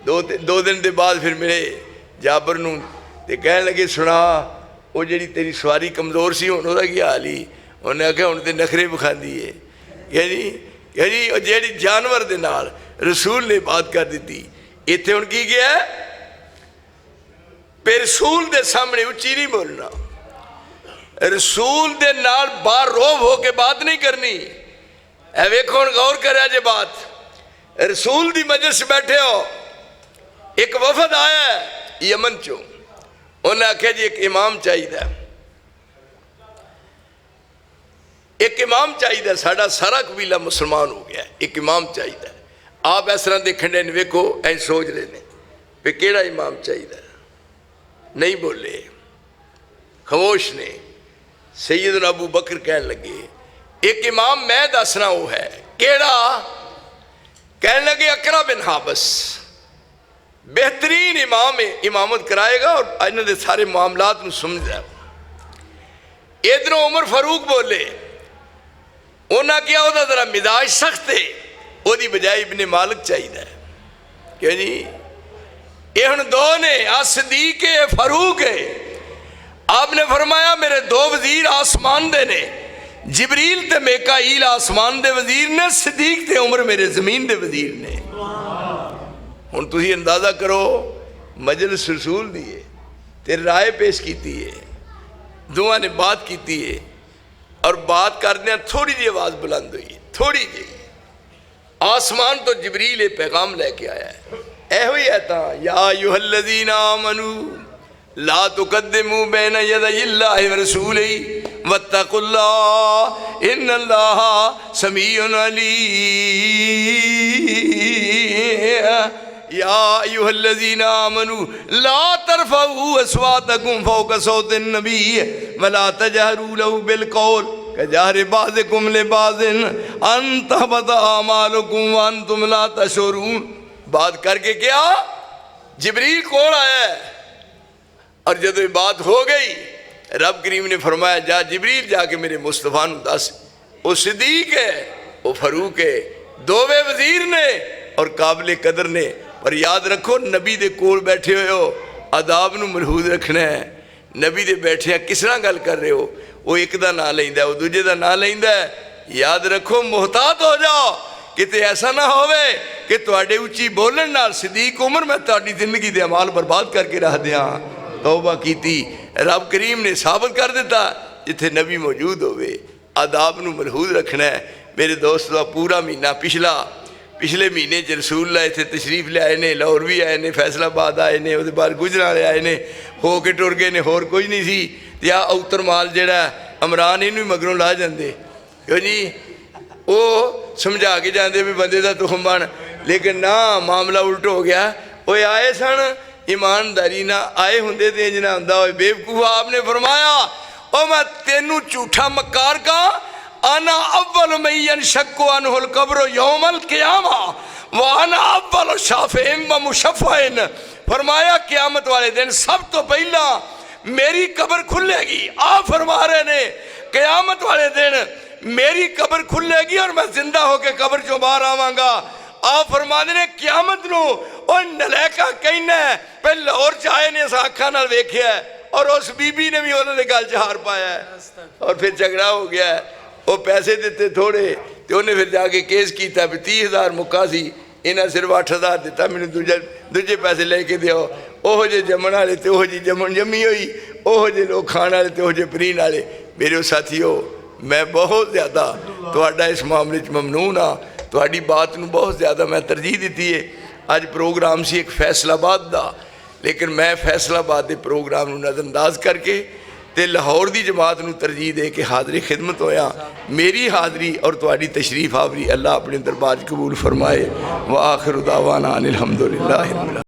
दो दिन के बाद फिर मिले जाबर नूं ते कहन लगे सुना वो जी तेरी सवारी कमज़ोर सी, हुण उहदा की हाल ही। उन्हें आख्या हुण ते नखरे विखांदी है, जी जी जानवर दे नाल रसूल ने बात कर दी। इत्थे हुण की गया, फिर रसूल दे सामने उच्ची नहीं बोलना, रसूल दे नाल बारोब हो के बात नहीं करनी। ए वेखो हुण गौर करिया जे बात, रसूल दी मजलिस बैठे हो, एक वफद आया यमन चो, उन्हें आख्या जी एक इमाम चाहिए, एक इमाम चाहिए, साडा सारा कबीला मुसलमान हो गया, एक इमाम चाहिए। आप इस तरह देखने डे वेखो, ऐ सोच रहे हैं भी केड़ा इमाम चाहिए, नहीं बोले, खामोश ने। सैयदना अबू बकर कहन लगे एक इमाम मैं दसना वो है, केड़ा? कहन लगे अकरा बिन हाबस, बेहतरीन इमाम है, इमामत कराएगा और इन्हों के सारे मामलात नूं समझदा। इधरों उमर फारूक बोले, उन्हें क्या वह जरा मिजाज सख्त है, वही बजाय इब्ने मालिक चाहिए। क्यों जी, ये हम दो ने, आ सदीक है फारूक है। आपने फरमाया मेरे 2 वजीर आसमान दे ने, जिबरील ते मेकाईल आसमान दे वजीर ने, सदीक ते उमर मेरे जमीन दे वजीर ने। हुण तुसीं अंदाजा करो, मजलिस रसूल दी है ते राय पेश की है, दोवां ने बात की है, और बात करदे थोड़ी जी आवाज़ बुलंद हुई, थोड़ी जी, आसमान तो जिबरील पैगाम लेके आया है। एहो ही है ता या अय्युहल्लज़ीना आमनू ला तुक़द्दिमू बैना यदयिल्लाहि व रसूलिही वत्तक़ुल्लाह इन्नल्लाह समीउन अलीम। या अय्युहल्लज़ीना आमनू ला तरफ़ऊ अस्वातकुम फ़ौक़ सौतिन नबी वला तजहरू लहू बिलक़ौल कजहरि बाज़िकुम लिबाज़िन अन तहबत आमालुकुम व अंतुम ला तशऊरून। बात करके क्या जिबरील कौन आया है, और जब ये बात हो गई रब करीम ने फरमाया जा जिबरील जाके मेरे मुस्तफ़ा नूं दस, वो सिद्दीक है, वो फारूक है, दोवे वजीर ने और काबिल कदर ने। पर याद रखो नबी दे कोल बैठे हुए हो, आदाब नूं मलहूज रखना है। नबी दे बैठे किस तरह गल कर रहे हो, वो एक दा नाम लैंदा, वो दूजे दा नाम लैंदा। याद रखो मुहतात हो जाओ, किते ऐसा ना होवे कि तुहाडे उच्ची बोलण नाल सिद्दीक उमर मैं तुहाडी जिंदगी दे अमाल बर्बाद करके रख दियां। तौबा कीती, रब करीम ने साबित कर दिता जिथे नबी मौजूद होवे आदाब नूं मलहूज रखना है। मेरे दोस्त का पूरा महीना पिछले महीने च रसूल इत्थे तशरीफ लियाए ने, लाहौर भी आए ने, फैसलाबाद आए ने, उसके बाद गुजराले आए ने, हो के टुर गए ने, होर कोई नहीं सी। ते आ उतर माल जिहड़ा इमरान इनू मगरों ला जाते, क्यों जी, वो समझा के जाते भी बंदे का तुखम बन, लेकिन ना मामला उल्ट हो गया। वो आए सन ईमानदारी ना आए होंगे तो इंज ना होंदा होए बेवकूफ। आपने फरमाया ओ मैं तेनू झूठा मकार का, आना अव्वल मैयन शक्को अनहुल कब्र यौमल क़ियामा व आना अव्वल शाफ़िइन व मुशफ़्फ़िन। फरमाया क़यामत वाले दिन सब तो पहला मेरी कब्र खुलेगी। आप फरमा रहे ने क़यामत वाले दिन मेरी कब्र खुलेगी और मैं जिंदा होकर कब्र चो बाहर आवांगा। आप फरमाते ने क़यामत नूं ओ नलैका कहना पे लाहौर च आए ने, असां अखां नाल वेखिया और उस बीबी ने भी उन्होंने गल च हार पाया है और फिर झगड़ा हो गया है। वो पैसे दिते थोड़े तो उन्हें फिर जाके केस किया भी 30,000 मुक्का सी, इन्हें सिर्फ 8,000 दिता, मैंने दूजे पैसे लेके दिओ। ओहो जे जमन वाले तो ओहो जी जमी हुई, ओहो जे लोग खाने वाले तो ओहो जे परीन वाले। मेरे साथियों, मैं बहुत ज़्यादा तुहाडा इस मामले च ममनून हाँ, तुहाडी बात नूं बहुत ज़्यादा मैं तरजीह दी है। अज प्रोग्राम सी एक फैसलाबाद का, लेकिन मैं फैसलाबाद के प्रोग्राम नूं नज़रअंदाज करके ते लाहौर की जमात नूं तरजीह दे के हाज़री खिदमत होया। मेरी हाज़री और तुहाडी तशरीफ आवरी अल्लाह अपने दरबार कबूल फरमाए। व आखिर दावाना अनिल हम्दुलिल्लाह।